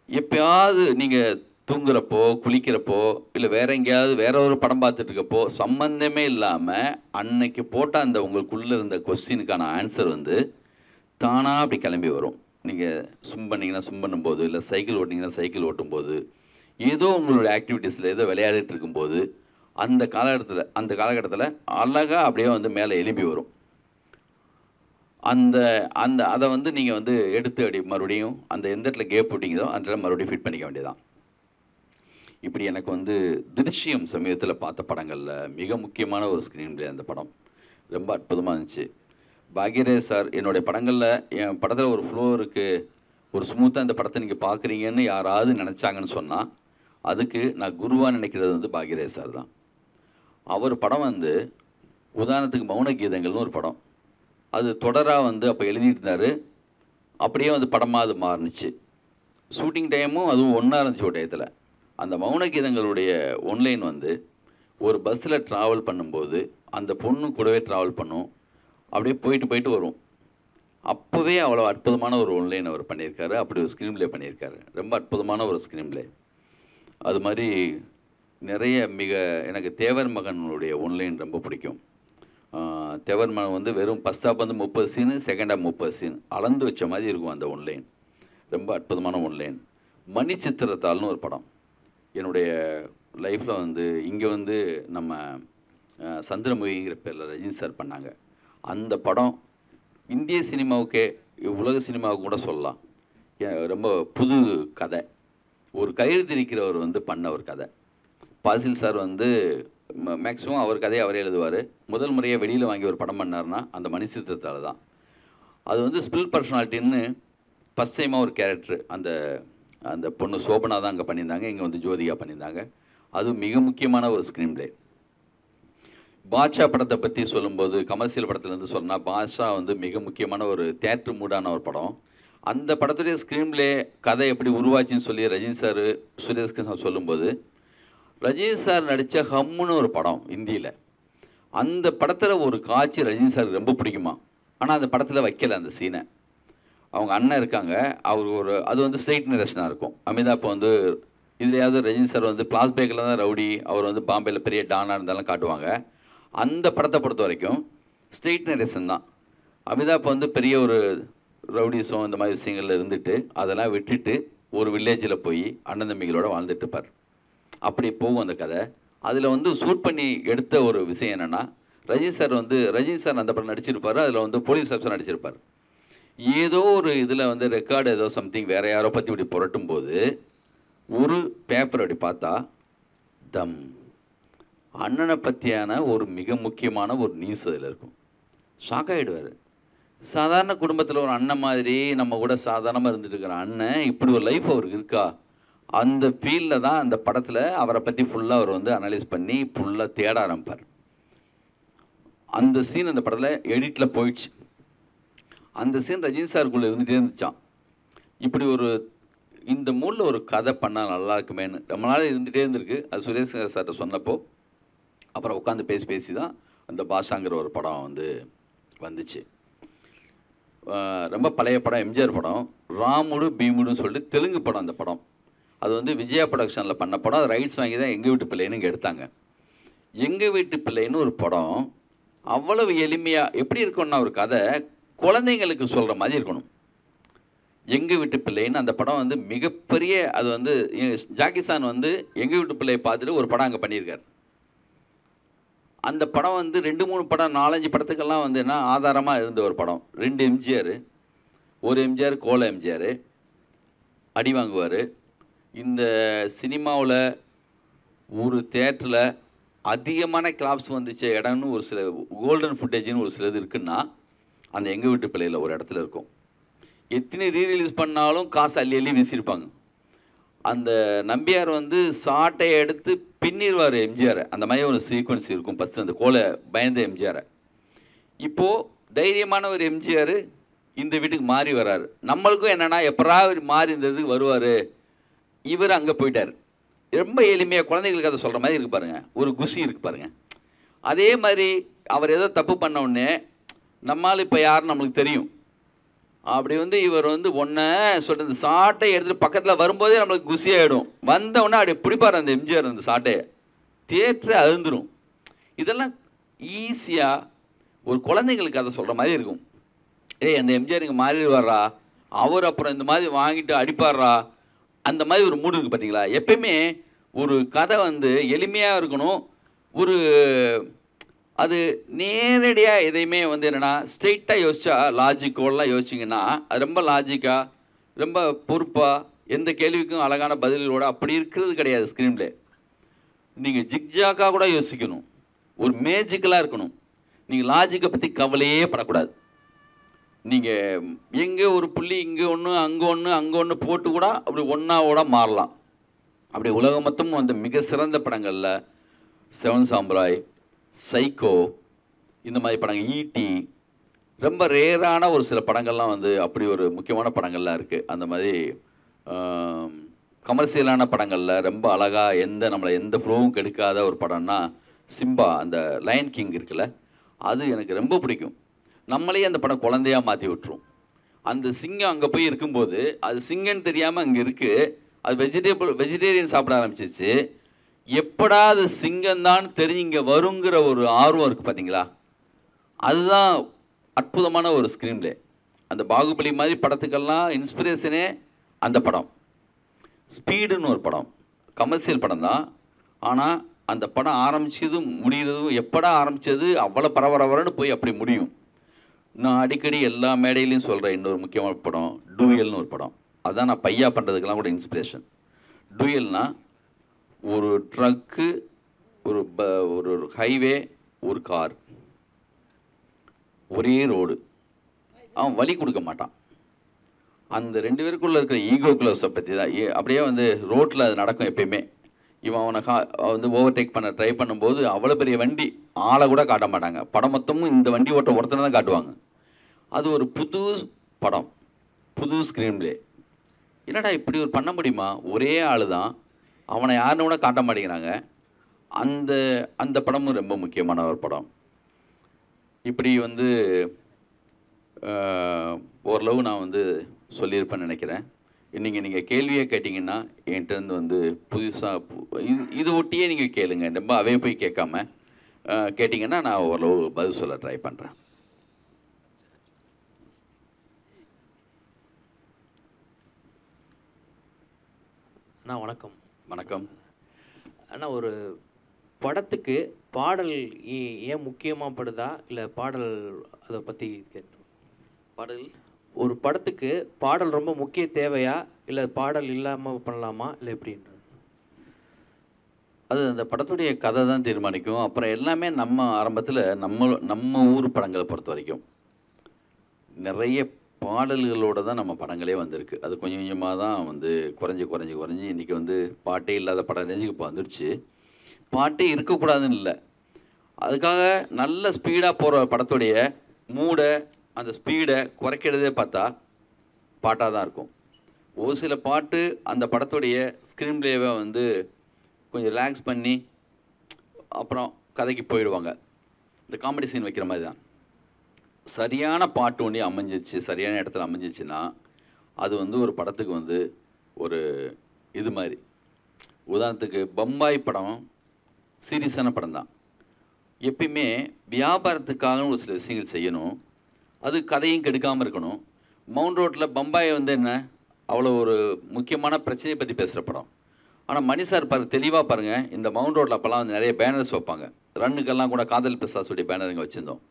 எப்போயாவது நீங்கள் தூங்குறப்போ, குளிக்கிறப்போ, இல்லை வேறு எங்கேயாவது வேற ஒரு படம் பார்த்துட்டு இருக்கப்போ சம்மந்தமே இல்லாமல் அன்னைக்கு போட்ட அந்த உங்களுக்குள்ளே இருந்த கொஸ்டினுக்கான ஆன்சர் வந்து தானாக அப்படி கிளம்பி வரும். நீங்கள் ஸ்விம் பண்ணிங்கன்னா ஸ்விம் பண்ணும்போது, இல்லை சைக்கிள் ஓட்டிங்கன்னா சைக்கிள் ஓட்டும்போது, ஏதோ உங்களுடைய ஆக்டிவிட்டீஸில் ஏதோ விளையாடிட்டு இருக்கும்போது அந்த காலகட்டத்தில் அழகாக அப்படியே வந்து மேலே எழுப்பி வரும். அதை வந்து நீங்கள் வந்து எடுத்து அப்படி மறுபடியும் அந்த எந்த இடத்துல கேப் விட்டீங்களோ அந்த இடத்துல மறுபடியும் ஃபிட் பண்ணிக்க வேண்டியதான். இப்படி எனக்கு வந்து திருஷ்யம் சமீபத்தில் பார்த்த படங்களில் மிக முக்கியமான ஒரு ஸ்க்ரீன் பிளே அந்த படம். ரொம்ப அற்புதமாக இருந்துச்சு. பாக்யராஜ் சார் என்னுடைய படங்களில், என் படத்தில் ஒரு ஃப்ளோ இருக்குது, ஒரு ஸ்மூத்தாக இந்த படத்தை நீங்கள் பார்க்குறீங்கன்னு யாராவது நினச்சாங்கன்னு சொன்னால் அதுக்கு நான் குருவாக நினைக்கிறது வந்து பாக்யராஜ் சார் தான். அவர் படம் வந்து உதாரணத்துக்கு மௌன கீதங்கள்னு ஒரு படம், அது தொடராக வந்து அப்போ எழுதிட்டு இருந்தார். அப்படியே வந்து படமாக அது மாறுனுச்சு. ஷூட்டிங் டைமும் அதுவும் ஒன்றா இருந்துச்சு ஒரு டயத்தில். அந்த மௌன கீதங்களுடைய ஒன்லைன் வந்து ஒரு பஸ்ஸில் ட்ராவல் பண்ணும்போது அந்த பொண்ணு கூடவே ட்ராவல் பண்ணும், அப்படியே போயிட்டு வரும். அப்போவே அவ்வளோ அற்புதமான ஒரு ஒன்லைன் அவர் பண்ணியிருக்காரு. அப்படி ஒரு ஸ்க்ரீன் ப்ளே பண்ணியிருக்காரு. ரொம்ப அற்புதமான ஒரு ஸ்க்ரீன் ப்ளே. அது மாதிரி நிறைய எனக்கு தேவர் மகனுடைய ஒன்லைன் ரொம்ப பிடிக்கும். தேவர் மகன் வந்து வெறும் ஃபஸ்ட் ஹாப் வந்து 30 சீனு, செகண்ட் ஹாப் 30 சீன், அளந்து வச்ச மாதிரி இருக்கும் அந்த ஒன்லைன். ரொம்ப அற்புதமான ஒன்லைன். மணி சித்திரத்தாள்னு ஒரு படம் என்னுடைய லைஃப்பில் வந்து இங்கே வந்து நம்ம சந்திரமுகிங்கிற பேரில் ரஜினி சார் பண்ணாங்க. அந்த படம் இந்திய சினிமாவுக்கே, உலக சினிமாவுக்கு கூட சொல்லலாம். ரொம்ப புது கதை. ஒரு கயிறு திரிக்கிறவர் வந்து பண்ண ஒரு கதை. பாசில் சார் வந்து மேக்ஸிமம் அவர் கதையை அவரே எழுதுவார். முதல் முறையாக வெளியில் வாங்கி ஒரு படம் பண்ணார்னா அந்த மணி சித்திரத்தால் தான். அது வந்து ஸ்பில் பர்சனாலிட்டின்னு ஃபஸ்ட் டைமாக ஒரு கேரக்டர் அந்த பொண்ணு சோபனா தான் அங்கே பண்ணியிருந்தாங்க, இங்கே வந்து ஜோதிகா பண்ணியிருந்தாங்க. அது மிக முக்கியமான ஒரு ஸ்க்ரீன் பிளே. பாட்ஷா படத்தை பற்றி சொல்லும்போது, கமர்ஷியல் படத்துலேருந்து சொன்னால் பாட்ஷா வந்து மிக முக்கியமான ஒரு தியேட்ரு மூடான ஒரு படம். அந்த படத்துடைய ஸ்க்ரீன் பிளே கதை எப்படி உருவாச்சின்னு சொல்லி ரஜினி சார், சுரேஷ் கிருஷ்ணன் சொல்லும்போது, ரஜினி சார் நடித்த ஹம்முன்னு ஒரு படம் இந்தியில், அந்த படத்தில் ஒரு காட்சி ரஜினி சார் ரொம்ப பிடிக்குமா. ஆனால் அந்த படத்தில் வைக்கலை அந்த சீனை. அவங்க அண்ணன் இருக்காங்க, அவர் அது வந்து ஸ்ட்ரெயிட் நரேஷனாக இருக்கும். அமிதாப் வந்து இதுலையாவது ரஜினி சார் வந்து பிளாஸ்பேக்கில் தான் ரவுடி, அவர் வந்து பாம்பேயில் பெரிய டானாக இருந்தாலும் காட்டுவாங்க. அந்த படத்தை பொறுத்த வரைக்கும் ஸ்ட்ரெயிட் நரேஷன் தான். அமிதாப் வந்து பெரிய ஒரு ரவுடிசம் இந்த மாதிரி விஷயங்களில் இருந்துட்டு அதெல்லாம் விட்டுட்டு ஒரு வில்லேஜில் போய் அண்ணன் தம்பிகளோடு வாழ்ந்துட்டு இருப்பார். அப்படி போகும் அந்த கதை. அதில் வந்து ஷூட் பண்ணி எடுத்த ஒரு விஷயம் என்னென்னா, ரஜினி சார் அந்த படம் நடிச்சிருப்பார். அதில் வந்து போலீஸ் ஆஃபீஸர் நடிச்சிருப்பார். ஏதோ ஒரு இதில் வந்து ரெக்கார்டு ஏதோ சம்திங் வேறு யாரோ பற்றி இப்படி புரட்டும் போது ஒரு பேப்பர் அப்படி பார்த்தா தம் அண்ணனை பற்றியான ஒரு மிக முக்கியமான ஒரு நியூஸ் அதில் இருக்கும். ஷாக் ஆகிடுவார். சாதாரண குடும்பத்தில் ஒரு அண்ணன் மாதிரி நம்ம கூட சாதாரணமாக இருந்துட்டு இருக்கிற அண்ணன் இப்படி ஒரு லைஃப் அவருக்கு இருக்கா, அந்த ஃபீல்டில் தான் அந்த படத்தில் அவரை பற்றி ஃபுல்லாக அவர் வந்து அனலைஸ் பண்ணி ஃபுல்லாக தேட ஆரம்பிப்பார். அந்த சீன் அந்த படத்தில் எடிட்டில் போயிடுச்சு. அந்த சீன் ரஜினி சாருக்குள்ளே இருந்துகிட்டே இருந்துச்சான். இப்படி ஒரு இந்த மூலில் ஒரு கதை பண்ணால் நல்லா இருக்குமேன்னு ரொம்ப நாள் இருந்துகிட்டே இருந்திருக்கு. அது சுரேஷ் சார்கிட்ட சொன்னப்போ அப்புறம் உட்காந்து பேசி தான் அந்த பாஷாங்கிற ஒரு படம் வந்து வந்துச்சு. ரொம்ப பழைய படம், எம்ஜிஆர் படம், ராமுடு பீமுடுன்னு சொல்லிட்டு தெலுங்கு படம். அந்த படம் அது வந்து விஜயா ப்ரொடக்ஷனில் பண்ண படம். அது ரைட்ஸ் வாங்கி தான் எங்கள் வீட்டு பிள்ளைன்னு இங்கே எடுத்தாங்க. எங்கள் வீட்டு பிள்ளைன்னு ஒரு படம் அவ்வளவு எளிமையாக எப்படி இருக்குன்னா, ஒரு கதை குழந்தைங்களுக்கு சொல்கிற மாதிரி இருக்கணும். எங்கள் வீட்டு பிள்ளைன்னு அந்த படம் வந்து மிகப்பெரிய, அது வந்து ஜாக்கிசான் வந்து எங்கள் வீட்டு பிள்ளையை பார்த்துட்டு ஒரு படம் அங்கே பண்ணியிருக்கார். அந்த படம் வந்து 2-3 படம் 4-5 படத்துக்கெல்லாம் வந்து என்ன ஆதாரமாக இருந்த ஒரு படம். 2 எம்ஜிஆர், ஒரு எம்ஜிஆர் கோல எம்ஜிஆர் அடி வாங்குவார், இந்த சினிமாவில் ஒரு தேட்டரில் அதிகமான கிளாப்ஸ் வந்துச்ச இடம்னு ஒரு சில கோல்டன் ஃபுட்டேஜ்னு ஒரு சிலது இருக்குன்னா அந்த எங்கள் வீட்டு பிள்ளையில் ஒரு இடத்துல இருக்கும். எத்தனை ரீரிலீஸ் பண்ணாலும் காசு அள்ளி அள்ளி வீசியிருப்பாங்க. அந்த நம்பியார் வந்து சாட்டை எடுத்து பின்னிடுவார் எம்ஜிஆரை. அந்த மாதிரி ஒரு சீக்வன்ஸ் இருக்கும் ஃபஸ்ட்டு, அந்த கோலை பயந்த எம்ஜிஆரை. இப்போது தைரியமான ஒரு எம்ஜிஆர் இந்த வீட்டுக்கு மாறி வர்றாரு. நம்மளுக்கும் என்னென்னா எப்பரா இவர் மாறி இருந்ததுக்கு வருவார், இவர் அங்கே போயிட்டார். ரொம்ப எளிமையாக குழந்தைங்களுக்கு அதை சொல்கிற மாதிரி இருக்குது பாருங்கள், ஒரு குஷி இருக்குது பாருங்கள். அதே மாதிரி அவர் ஏதோ தப்பு பண்ண உடனே நம்மால் இப்போ யாருன்னு நம்மளுக்கு தெரியும். அப்படி வந்து இவர் வந்து ஒன்றை சொல்கிறது சாட்டை எடுத்துகிட்டு பக்கத்தில் வரும்போதே நம்மளுக்கு குஷி ஆகிடும். வந்தவுடனே அப்படி பிடிப்பார் அந்த எம்ஜிஆர் அந்த சாட்டையை, தியேட்டரை அழுந்துடும். இதெல்லாம் ஈஸியாக ஒரு குழந்தைங்களுக்கு அதை சொல்கிற மாதிரி இருக்கும். அந்த எம்ஜிஆர் இங்கே மாறிடுவாரா, அவர் அப்புறம் இந்த மாதிரி வாங்கிட்டு அடிப்பாரா, அந்த மாதிரி ஒரு மூடு இருக்குது பார்த்தீங்களா. எப்பயுமே ஒரு கதை வந்து எளிமையாக இருக்கணும். ஒரு அது நேரடியாக எதையுமே வந்து என்னென்னா ஸ்ட்ரெயிட்டாக யோசிச்சா லாஜிக்கோலாம் யோசிச்சிங்கன்னா அது ரொம்ப லாஜிக்காக ரொம்ப பொறுப்பாக எந்த கேள்விக்கும் அழகான பதில்களோட அப்படி இருக்கிறது கிடையாது. ஸ்க்ரீன் பிளே நீங்கள் ஜிக்ஜாக்காக கூட யோசிக்கணும், ஒரு மேஜிக்கலாக இருக்கணும். நீங்கள் லாஜிக்கை பற்றி கவலையே படக்கூடாது. நீங்கள் எங்கே ஒரு புள்ளி இங்கே ஒன்று அங்கே ஒன்று அங்கே ஒன்று போட்டு கூட அப்படி ஒன்றாவோட மாறலாம். அப்படி உலகம் மொத்தம் அந்த மிக சிறந்த படங்களில் செவன் சாம்பராய், சைக்கோ, இந்த மாதிரி படங்கள், ஈட்டி, ரொம்ப ரேரான ஒரு சில படங்கள்லாம் வந்து அப்படி ஒரு முக்கியமான படங்கள்லாம் இருக்குது. அந்த மாதிரி கமர்ஷியலான படங்களில் ரொம்ப அழகாக நம்மளை எந்த ஃப்ளோவும் கெடுக்காத ஒரு படம்னா சிம்பா, அந்த லயன் கிங் இருக்குல்ல, அது எனக்கு ரொம்ப பிடிக்கும். நம்மளே அந்த படம் குழந்தையாக மாற்றி விட்டுரும். அந்த சிங்கம் அங்கே போய் இருக்கும்போது அது சிங்கன்னு தெரியாமல் அங்கே இருக்குது, அது வெஜிடேரியன் சாப்பிட ஆரம்பிச்சிச்சு. எப்படா அது சிங்கம்தான் தெரிஞ்சு இங்கே வருங்கிற ஒரு ஆர்வம் இருக்குது பார்த்தீங்களா, அதுதான் அற்புதமான ஒரு ஸ்க்ரீன் பிளே. அந்த பாகுபலி மாதிரி படத்துக்கெல்லாம் இன்ஸ்பிரேஷனே அந்த படம். ஸ்பீடுன்னு ஒரு படம், கமர்ஷியல் படம் தான், ஆனால் அந்த படம் ஆரம்பித்ததும் முடிகிறதும் எப்படா ஆரம்பித்தது அவ்வளோ பரபரன்னு போய் அப்படி முடியும். நான் அடிக்கடி எல்லா மேடையிலையும் சொல்கிறேன், இன்னொரு முக்கியமான படம் டூயல்னு ஒரு படம். அதுதான் நான் பையா பண்ணுறதுக்கெல்லாம் கூட இன்ஸ்பிரேஷன். டூயல்னா ஒரு ட்ரக்கு, ஒரு ஹைவே, ஒரு கார், ஒரே ரோடு, அவன் வழி கொடுக்க மாட்டான். அந்த ரெண்டு பேருக்குள்ளே இருக்கிற ஈகோ க்ளோஸை பற்றி தான். அப்படியே வந்து ரோட்டில் அது நடக்கும் எப்பயுமே. இவன் அவனை வந்து ஓவர்டேக் பண்ண ட்ரை பண்ணும்போது அவ்வளோ பெரிய வண்டி, ஆளை கூட காட்ட மாட்டாங்க. படம் மொத்தமும் இந்த வண்டி ஓட்ட ஒருத்தனை தான் காட்டுவாங்க. அது ஒரு புது படம், புது ஸ்க்ரீன் பிளே. என்னடா இப்படி ஒரு பண்ண முடியுமா, ஒரே ஆள் தான், அவனை யாருன்னு கூட காட்ட மாட்டேங்கிறாங்க. அந்த படமும் ரொம்ப முக்கியமான ஒரு படம். இப்படி வந்து ஓரளவு நான் வந்து சொல்லியிருப்பேன்னு நினைக்கிறேன். இன்றைக்கி நீங்கள் கேள்வியே கேட்டிங்கன்னா என்கிட்ட வந்து புதுசாக இது ஒட்டியே நீங்கள் கேளுங்க, ரொம்ப அவே போய் கேட்காம கேட்டிங்கன்னா நான் ஓரளவு பதில் சொல்ல ட்ரை பண்ணுறேன். அண்ணா வணக்கம். வணக்கம் அண்ணா, ஒரு படத்துக்கு பாடல் ஏன் முக்கியமாக படுதா, இல்லை பாடல் அதை பற்றி கேட்கணும். பாடல் ஒரு படத்துக்கு பாடல் ரொம்ப முக்கிய தேவையா, இல்லை பாடல் இல்லாமல் பண்ணலாமா, இல்லை எப்படின்ற அது அந்த படத்துடைய கதை தான் தீர்மானிக்கும். அப்புறம் எல்லாமே நம்ம ஆரம்பத்தில் நம்ம ஊர் படங்களை பொறுத்த வரைக்கும் நிறைய பாடல்களோடு தான் நம்ம படங்களே வந்திருக்கு. அது கொஞ்சம் கொஞ்சமாக தான் வந்து குறைஞ்சி இன்றைக்கி வந்து பாட்டே இல்லாத படம் ரேஞ்சுக்கு இப்போ வந்துடுச்சு. பாட்டே இருக்கக்கூடாதுன்னு இல்லை, அதுக்காக நல்ல ஸ்பீடாக போகிற படத்துடைய மூடை, அந்த ஸ்பீடை குறைக்கிறதே பார்த்தா பாட்டாக தான் இருக்கும். ஒரு சில பாட்டு அந்த படத்துடைய ஸ்க்ரீன் பிளேவை வந்து கொஞ்சம் ரிலாக்ஸ் பண்ணி அப்புறம் கதைக்கு போயிடுவாங்க. இந்த காமெடி சீன் வைக்கிற மாதிரி தான். சரியான பாட்டு ஒன்றி அமைஞ்சிச்சு, சரியான இடத்துல அமைஞ்சிச்சுன்னா அது வந்து ஒரு படத்துக்கு வந்து ஒரு இது மாதிரி. உதாரணத்துக்கு பம்பாய் படம் சீரியஸான படம் தான். எப்பயுமே வியாபாரத்துக்காக ஒரு சில விஷயங்கள் செய்யணும், அது கதையும் கெடுக்காமல் இருக்கணும். மவுண்ட் ரோட்டில் பம்பாயை வந்து என்ன அவ்வளோ ஒரு முக்கியமான பிரச்சனையை பற்றி பேசுகிற படம். ஆனால் மணி சார் தெளிவாக பாருங்கள், இந்த மவுண்ட் ரோட்டில் அப்போல்லாம் வந்து நிறைய பேனர்ஸ் வைப்பாங்க. ரன்னுக்கெல்லாம் கூட காதல் பிசாசுடைய பேனர் இங்கே வச்சுருந்தோம்.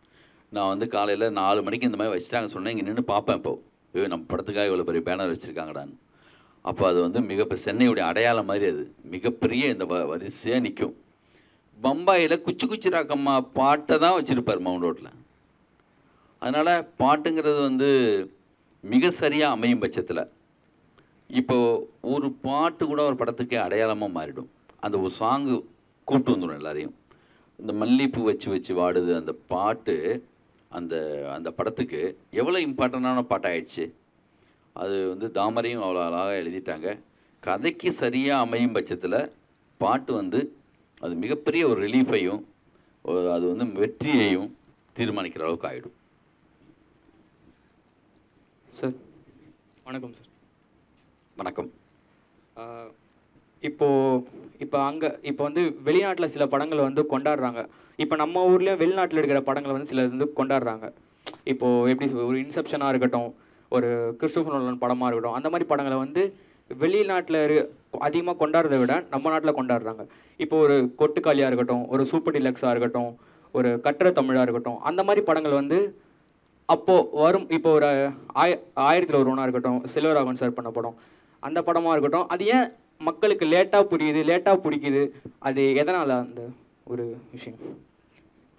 நான் வந்து காலையில் 4 மணிக்கு இந்த மாதிரி வச்சுட்டாங்க சொன்னேன், இங்கே நின்று பார்ப்பேன். இப்போது நம்ம படத்துக்காக இவ்வளோ பெரிய பேனர் வச்சுருக்காங்கடான்னு. அப்போ அது வந்து சென்னையுடைய அடையாளம் மாதிரி அது மிகப்பெரிய இந்த வரிசையாக நிற்கும். பம்பாயில் குச்சி குச்சி ராக்கம்மா பாட்டை தான் வச்சுருப்பார் மவுண்ட் ரோட்டில். அதனால் பாட்டுங்கிறது வந்து மிக சரியாக அமையும் பட்சத்தில் இப்போது ஒரு பாட்டு கூட ஒரு படத்துக்கே அடையாளமாக மாறிடும். அந்த ஒரு சாங்கு கூப்பிட்டு வந்துடும் எல்லாரையும். இந்த மல்லிகைப்பூ வச்சு வச்சு வாடுது அந்த பாட்டு அந்த அந்த படத்துக்கு எவ்வளோ இம்பார்ட்டண்டான பாட்டாகிடுச்சு. அது வந்து தாமரையும் அவ்வளோ அழகாக எழுதிட்டாங்க. கதைக்கு சரியாக அமையும் பட்சத்தில் பாட்டு வந்து அது மிகப்பெரிய ஒரு ரிலீஃபையும் அது வந்து வெற்றியையும் தீர்மானிக்கிற அளவுக்கு ஆகிடும். சார் வணக்கம் சார். வணக்கம். இப்போ வந்து வெளிநாட்டில் சில படங்கள் வந்து கொண்டாடுறாங்க. இப்போ நம்ம ஊர்லேயும் வெளிநாட்டில் எடுக்கிற படங்கள் வந்து சில வந்து கொண்டாடுறாங்க. இப்போது எப்படி ஒரு இன்செப்ஷனாக இருக்கட்டும், ஒரு கிறிஸ்டோபர் நோலன் படமாக இருக்கட்டும், அந்த மாதிரி படங்களை வந்து வெளிநாட்டில் அதிகமாக கொண்டாடுறதை விட நம்ம நாட்டில் கொண்டாடுறாங்க. இப்போ ஒரு கொட்டுக்காளியாக இருக்கட்டும், ஒரு சூப்பர் டிலக்ஸாக இருக்கட்டும், ஒரு கட்டுரை தமிழாக இருக்கட்டும், அந்த மாதிரி படங்கள் வந்து அப்போது வரும். இப்போ ஒரு 1000ல் ஒருவனாக இருக்கட்டும், செல்வராகவன் சார் பண்ண படம், அந்த படமாக இருக்கட்டும், அது ஏன் மக்களுக்கு லேட்டாக புரியுது, லேட்டாக பிடிக்குது? அது எதனால் அந்த ஒரு விஷயம்?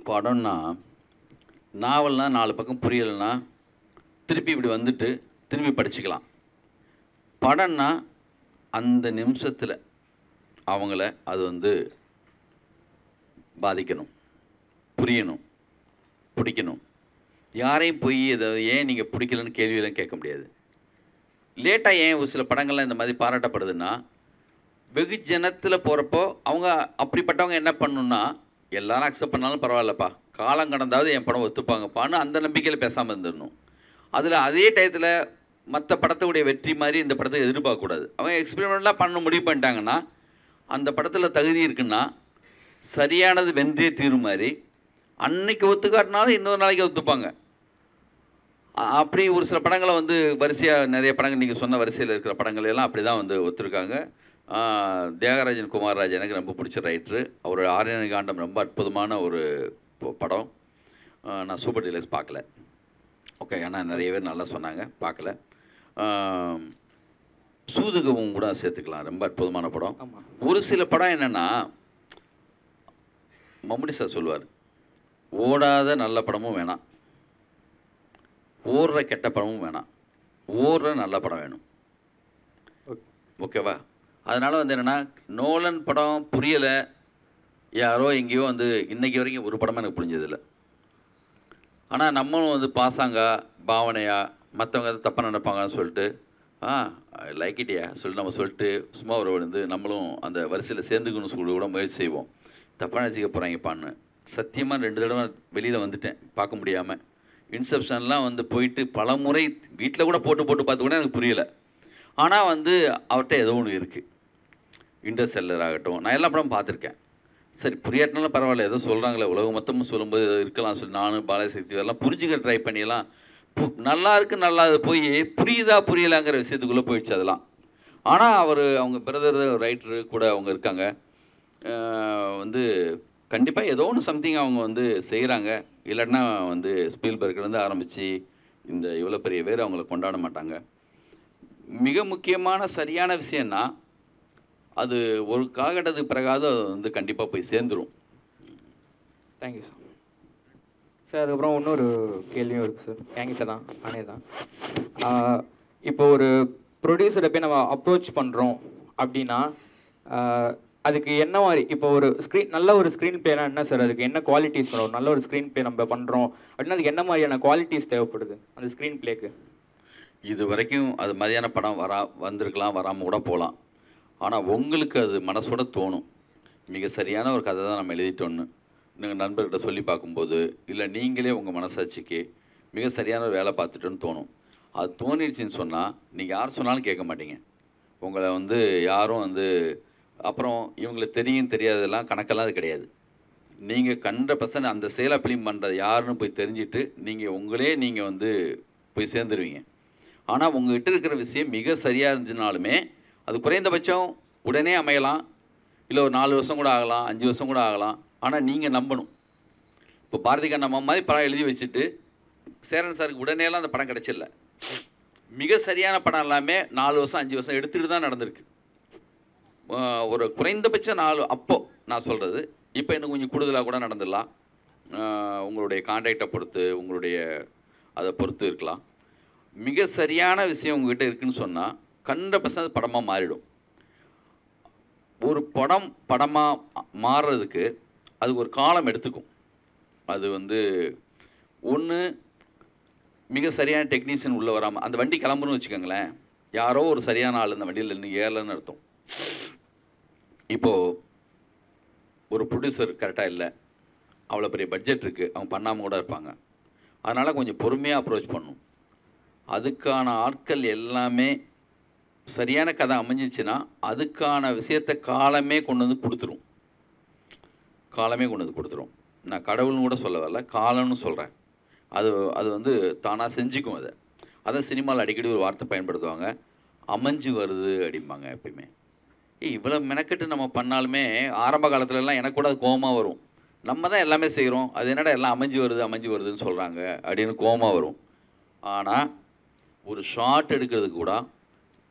படம்னா நாவல்னால் 4 பக்கம் புரியலைன்னா திருப்பி இப்படி வந்துட்டு திருப்பி படிச்சுக்கலாம். படம்னா அந்த நிமிஷத்தில் அவங்கள அது வந்து பாதிக்கணும், புரியணும், பிடிக்கணும். யாரையும் போய் ஏதாவது ஏன் நீங்கள் பிடிக்கலன்னு கேள்வியெல்லாம் கேட்க முடியாது. லேட்டாக ஏன் ஒரு சில படங்கள்லாம் இந்த மாதிரி பாராட்டப்படுதுன்னா, வெகுஜனத்தில் போகிறப்போ அவங்க அப்படிப்பட்டவங்க என்ன பண்ணணுன்னா, எல்லாரும் அக்செப்ட் பண்ணாலும் பரவாயில்லப்பா, காலம் கடந்தாவது என் படம் ஒத்துப்பாங்கப்பான்னு அந்த நம்பிக்கையில் பேசாமல் இருந்துடணும். அதில் அதே டயத்தில் மற்ற படத்துடைய வெற்றி மாதிரி இந்த படத்தை எதிர்பார்க்கக்கூடாது. அவங்க எக்ஸ்பெரிமெண்ட்லாம் பண்ண முடிவு பண்ணிட்டாங்கன்னா, அந்த படத்தில் தகுதி இருக்குன்னா சரியானது வென்றே தீரும் மாதிரி அன்னைக்கு ஒத்துக்காட்டினாலும் இன்னொரு நாளைக்கு ஒத்துப்பாங்க. அப்படி ஒரு சில படங்களை வந்து வரிசையாக நிறைய படங்கள் நீங்கள் சொன்ன வரிசையில் இருக்கிற படங்கள் எல்லாம் அப்படி தான் வந்து ஒத்துருக்காங்க. தியாகராஜன் குமாரராஜ் எனக்கு ரொம்ப பிடிச்ச ரைட்ரு. அவரோட ஆரியன காண்டம் ரொம்ப அற்புதமான ஒரு படம். நான் சூப்பர் டீலக்ஸ் பார்க்கல. ஓகே, ஆனால் நிறைய பேர் நல்லா சொன்னாங்க, பார்க்கல. சூதுகவும் கூட சேர்த்துக்கலாம், ரொம்ப அற்புதமான படம். ஒரு சில படம் என்னென்னா, மம்முடி சார் சொல்லுவார், ஓடாத நல்ல படமும் வேணாம், ஓடுற கெட்ட படமும் வேணாம், ஓடுற நல்ல படம் வேணும். ஓகேவா? அதனால் வந்து என்னென்னா, நோலன் படம் புரியலை, யாரோ எங்கேயோ வந்து இன்றைக்கி வரைக்கும் ஒரு படமாக எனக்கு புரிஞ்சதில்லை. ஆனால் நம்மளும் வந்து பாசாங்கா பாவனையாக மற்றவங்க அதை தப்பாக நினைப்பாங்கன்னு சொல்லிட்டு லைக் இட்டியா சொல்லிட்டு நம்ம சொல்லிட்டு சும்மா ஒரு வந்து நம்மளும் அந்த வரிசையில் சேர்ந்துக்கணும்னு சொல்லி கூட முயற்சி செய்வோம். தப்பாக நினச்சிக்க போகிறாங்கப்பான்னு சத்தியமாக 2 தடவை வெளியில் வந்துட்டேன் பார்க்க முடியாமல். இன்செப்ஷன்லாம் வந்து போயிட்டு பல முறை வீட்டில் கூட போட்டு பார்த்து கூட எனக்கு புரியலை. ஆனால் வந்து அவர்கிட்ட ஏதோ ஒன்று இருக்குது. இன்டர்ஸ்டெல்லர் ஆகட்டும், நான் எல்லா படமும் பார்த்துருக்கேன். சரி, புரியாட்டினாலும் பரவாயில்ல, ஏதோ சொல்கிறாங்களே உலகம் மொத்தமும் சொல்லும்போது ஏதோ இருக்கலாம் சொல்லி நானும் பாலசக்தி எல்லாம் புரிஞ்சுக்க ட்ரை பண்ணியெல்லாம் நல்லா இருக்குது, நல்லா அது போய் புரியுதா புரியலாங்கிற விஷயத்துக்குள்ளே போயிடுச்சு அதெல்லாம். ஆனால் அவங்க பிரதர் ரைட்டரு கூட அவங்க இருக்காங்க, வந்து கண்டிப்பாக ஏதோ ஒன்று சம்திங் அவங்க வந்து செய்கிறாங்க. இல்லைன்னா வந்து ஸ்பீல்பர்க்லேருந்து ஆரம்பித்து இந்த இவ்வளோ பெரிய பேர் அவங்கள கொண்டாட மாட்டாங்க. மிக முக்கியமான சரியான விஷயம்னா அது ஒரு காலகட்டத்துக்கு பிறகாவது அது வந்து கண்டிப்பாக போய் சேர்ந்துடும். Thank you sir. சார் அதுக்கப்புறம் இன்னொரு கேள்வியும் இருக்குது சார், என்கிட்ட தான், நானே தான். இப்போ ஒரு ப்ரொடியூசரை போய் நம்ம அப்ரோச் பண்ணுறோம் அப்படின்னா அதுக்கு என்ன மாதிரி, இப்போ ஒரு நல்ல ஒரு ஸ்க்ரீன் பிளேனா என்ன சார், அதுக்கு என்ன குவாலிட்டிஸ் வரும்? நல்ல ஒரு ஸ்க்ரீன் பிளே நம்ம பண்ணுறோம் அப்படின்னா அதுக்கு என்ன மாதிரியான குவாலிட்டிஸ் தேவைப்படுது அந்த ஸ்க்ரீன் பிளேக்கு? இது வரைக்கும் அது மாதிரியான படம் வந்திருக்கலாம், வராமல் கூட போகலாம். ஆனால் உங்களுக்கு அது மனசோட தோணும், மிக சரியான ஒரு கதை தான் நம்ம எழுதிட்டோன்னு. நீங்கள் நண்பர்கிட்ட சொல்லி பார்க்கும்போது, இல்லை நீங்களே உங்கள் மனசாட்சிக்கு மிக சரியான ஒரு வேலை பார்த்துட்டோன்னு தோணும். அது தோணிடுச்சின்னு சொன்னால் நீங்கள் யார் சொன்னாலும் கேட்க மாட்டீங்க. உங்களை வந்து யாரும் வந்து அப்புறம் இவங்களுக்கு தெரியும் தெரியாததெல்லாம் கணக்கெல்லாம் அது கிடையாது. நீங்கள் 100% அந்த செயலை ஃபிலிம் பண்ணுறது யாருன்னு போய் தெரிஞ்சுட்டு நீங்கள் வந்து போய் சேர்ந்துருவீங்க. ஆனால் உங்கள்கிட்ட இருக்கிற விஷயம் மிக சரியாக இருந்துச்சுனாலுமே அது குறைந்தபட்சம் உடனே அமையலாம், இல்லை ஒரு 4 வருஷம் கூட ஆகலாம், 5 வருஷம் கூட ஆகலாம். ஆனால் நீங்கள் நம்பணும். இப்போ பாரதி கண்ணம்மா மாதிரி படம் எழுதி வச்சுட்டு சேரன் சாருக்கு உடனேலாம் அந்த படம் கிடச்சிடல. மிக சரியான படம் எல்லாமே 4 வருஷம் 5 வருஷம் எடுத்துகிட்டு தான் நடந்திருக்கு. ஒரு குறைந்தபட்சம் 4 அப்போது நான் சொல்கிறது. இப்போ இன்னும் கொஞ்சம் கூடுதலாக கூட நடந்துடலாம். உங்களுடைய கான்டாக்டை பொறுத்து, உங்களுடைய அதை பொறுத்து இருக்கலாம். மிக சரியான விஷயம் உங்கள்கிட்ட இருக்குதுன்னு சொன்னால் 100% அது படமாக மாறிடும். ஒரு படமாக மாறுறதுக்கு அதுக்கு ஒரு காலம் எடுத்துக்கும். அது வந்து ஒன்று மிக சரியான டெக்னீஷியன் உள்ளே வராமல் அந்த வண்டி கிளம்புன்னு வச்சுக்கோங்களேன், யாரோ ஒரு சரியான ஆள் அந்த வண்டியில் இன்னும் ஏறலன்னு அர்த்தம். இப்போது ஒரு ப்ரொடியூசர் கரெக்டாக இல்லை, அவ்வளோ பெரிய பட்ஜெட் இருக்குது, அவங்க பண்ணாமல் கூட இருப்பாங்க. அதனால் கொஞ்சம் பொறுமையாக அப்ரோச் பண்ணணும். அதுக்கான ஆட்கள் எல்லாமே சரியான கதை அமைஞ்சிச்சுன்னா அதுக்கான விஷயத்தை காலமே கொண்டு வந்து கொடுத்துரும். நான் கடவுள்னு கூட சொல்ல வரல, காலம்னு சொல்கிறேன். அது வந்து தானாக செஞ்சுக்கும். அதை சினிமாவில் அடிக்கடி ஒரு வார்த்தை பயன்படுத்துவாங்க, அமைஞ்சு வருது அப்படிம்பாங்க எப்பயுமே. இவ்வளோ மெனக்கெட்டு நம்ம பண்ணாலுமே ஆரம்ப காலத்துலலாம் எனக்கு கூட அது கோபமாக வரும். நம்ம தான் எல்லாமே செய்கிறோம், அது என்னடா எல்லாம் அமைஞ்சு வருதுன்னு சொல்கிறாங்க அப்படின்னு கோபமாக வரும். ஆனால் ஒரு ஷார்ட் எடுக்கிறதுக்கு கூட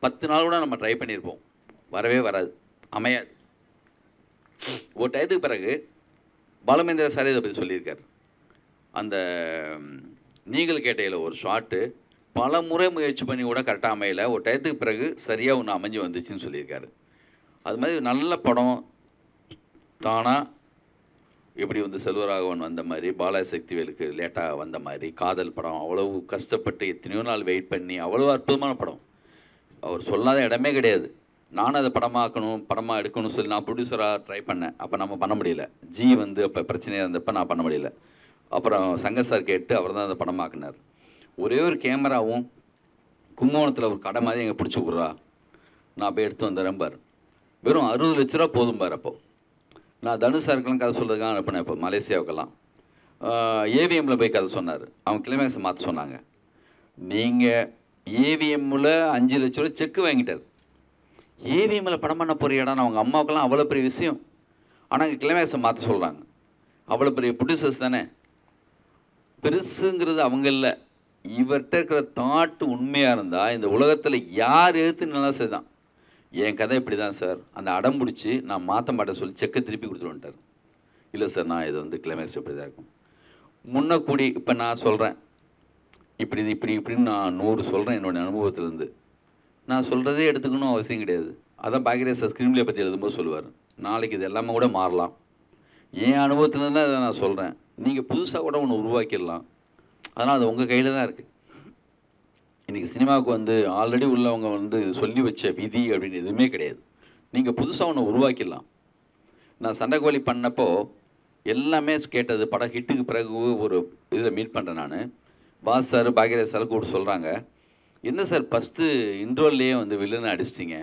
10 நாள் கூட நம்ம ட்ரை பண்ணியிருப்போம், வரவே வராது, அமையாது. ஒரு டயத்துக்கு பிறகு பாலுமேந்திர சார் இதை பற்றி சொல்லியிருக்கார். அந்த நீங்கள் கேட்டையில் ஒரு ஷார்ட்டு பல முறை முயற்சி பண்ணி கூட கரெக்டாக அமையலை, ஒரு டயத்துக்கு பிறகு சரியாக ஒன்று அமைஞ்சு வந்துச்சுன்னு சொல்லியிருக்காரு. அது மாதிரி நல்ல படம் தானாக எப்படி வந்து செல்வராகவன் வந்த மாதிரி, பாலாசக்திவேலுக்கு லேட்டாக வந்த மாதிரி, காதல் படம் அவ்வளவு கஷ்டப்பட்டு எத்தனையோ நாள் வெயிட் பண்ணி அவ்வளோ அற்புதமான படம். அவர் சொல்லாத இடமே கிடையாது. நானும் அதை படமாக எடுக்கணும்னு சொல்லி நான் ப்ரொடியூசராக ட்ரை பண்ணேன். அப்போ நம்ம பண்ண முடியல. வந்து அப்போ பிரச்சனையாக இருந்தப்போ நான் பண்ண முடியல. அப்புறம் சங்கர் சார் கேட்டு அவர் தான் அதை படமாக்குனார். ஒரே ஒரு கேமராவும் கும்பகோணத்தில் ஒரு கடை மாதிரி எங்கே பிடிச்சி விட்றா, நான் போய் எடுத்து வந்துடுறேன் பார், வெறும் 60 லட்ச ரூபா போதும் பார். அப்போது நான் தனுஷ் சாருக்கெல்லாம் கதை சொல்கிறதுக்காக அனுப்பினேன். இப்போ மலேசியாவுக்கெல்லாம் ஏவிஎம்மில் போய் கதை சொன்னார். அவங்க கிளைமேக்ஸை மாற்ற சொன்னாங்க. நீங்கள் ஏவிஎம்மில் 5 லட்ச ரூபா செக்கு வாங்கிட்டார். ஏவிஎம்மில் படம் பண்ண போகிற இடம் அவங்க அம்மாவுக்கெல்லாம் அவ்வளோ பெரிய விஷயம். ஆனால் அங்கே கிளைமேக்ஸை மாற்ற சொல்கிறாங்க. அவ்வளோ பெரிய ப்ரொடியூசர்ஸ் தானே. பெருசுங்கிறது அவங்க இல்லை, இவர்கிட்ட இருக்கிற தாட்டு உண்மையாக இருந்தால் இந்த உலகத்தில் யார் எதிர்த்து நல்லா செய்தான். என் கதை இப்படி தான் சார், அந்த அடம் பிடிச்சி நான் மாற்ற மாட்டேன் சொல்லி செக்கை திருப்பி கொடுத்துருவந்துட்டார். இல்லை சார், நான் இது வந்து கிளைமேக்ஸ் இப்படி தான் இருக்கும் முன்ன கூடி. இப்போ நான் சொல்கிறேன் இப்படின்னு நான் 100 சொல்கிறேன் என்னோடய அனுபவத்திலேருந்து. நான் சொல்கிறதே எடுத்துக்கணும் அவசியம் கிடையாது. அதான் பாக்யராஜ் சார் ஸ்க்ரீன்பிளே பற்றி எழுதும்போது சொல்லுவார், நாளைக்கு இது எல்லாமே கூட மாறலாம். என் அனுபவத்துலேருந்து தான் அதை நான் சொல்கிறேன். நீங்கள் புதுசாக கூட ஒன்று உருவாக்கிடலாம். அதனால் அது உங்கள் கையில் தான் இருக்குது. இன்றைக்கி சினிமாவுக்கு வந்து ஆல்ரெடி உள்ளவங்க வந்து சொல்லி வச்ச விதி அப்படின்னு எதுவுமே கிடையாது. நீங்கள் புதுசாக ஒன்று உருவாக்கிடலாம். நான் சண்டைக்கோழி பண்ணப்போ எல்லாமே கேட்டது படம் ஹிட்டுக்கு பிறகு ஒரு இதில் மீட் பண்ணுறேன் நான். பாஸ் சார் பாக்யராஜ் சார் கூட சொல்கிறாங்க, என்ன சார் ஃபஸ்ட்டு இன்ட்ரோல்லையே வந்து வில்லனை அடிச்சிட்டிங்க,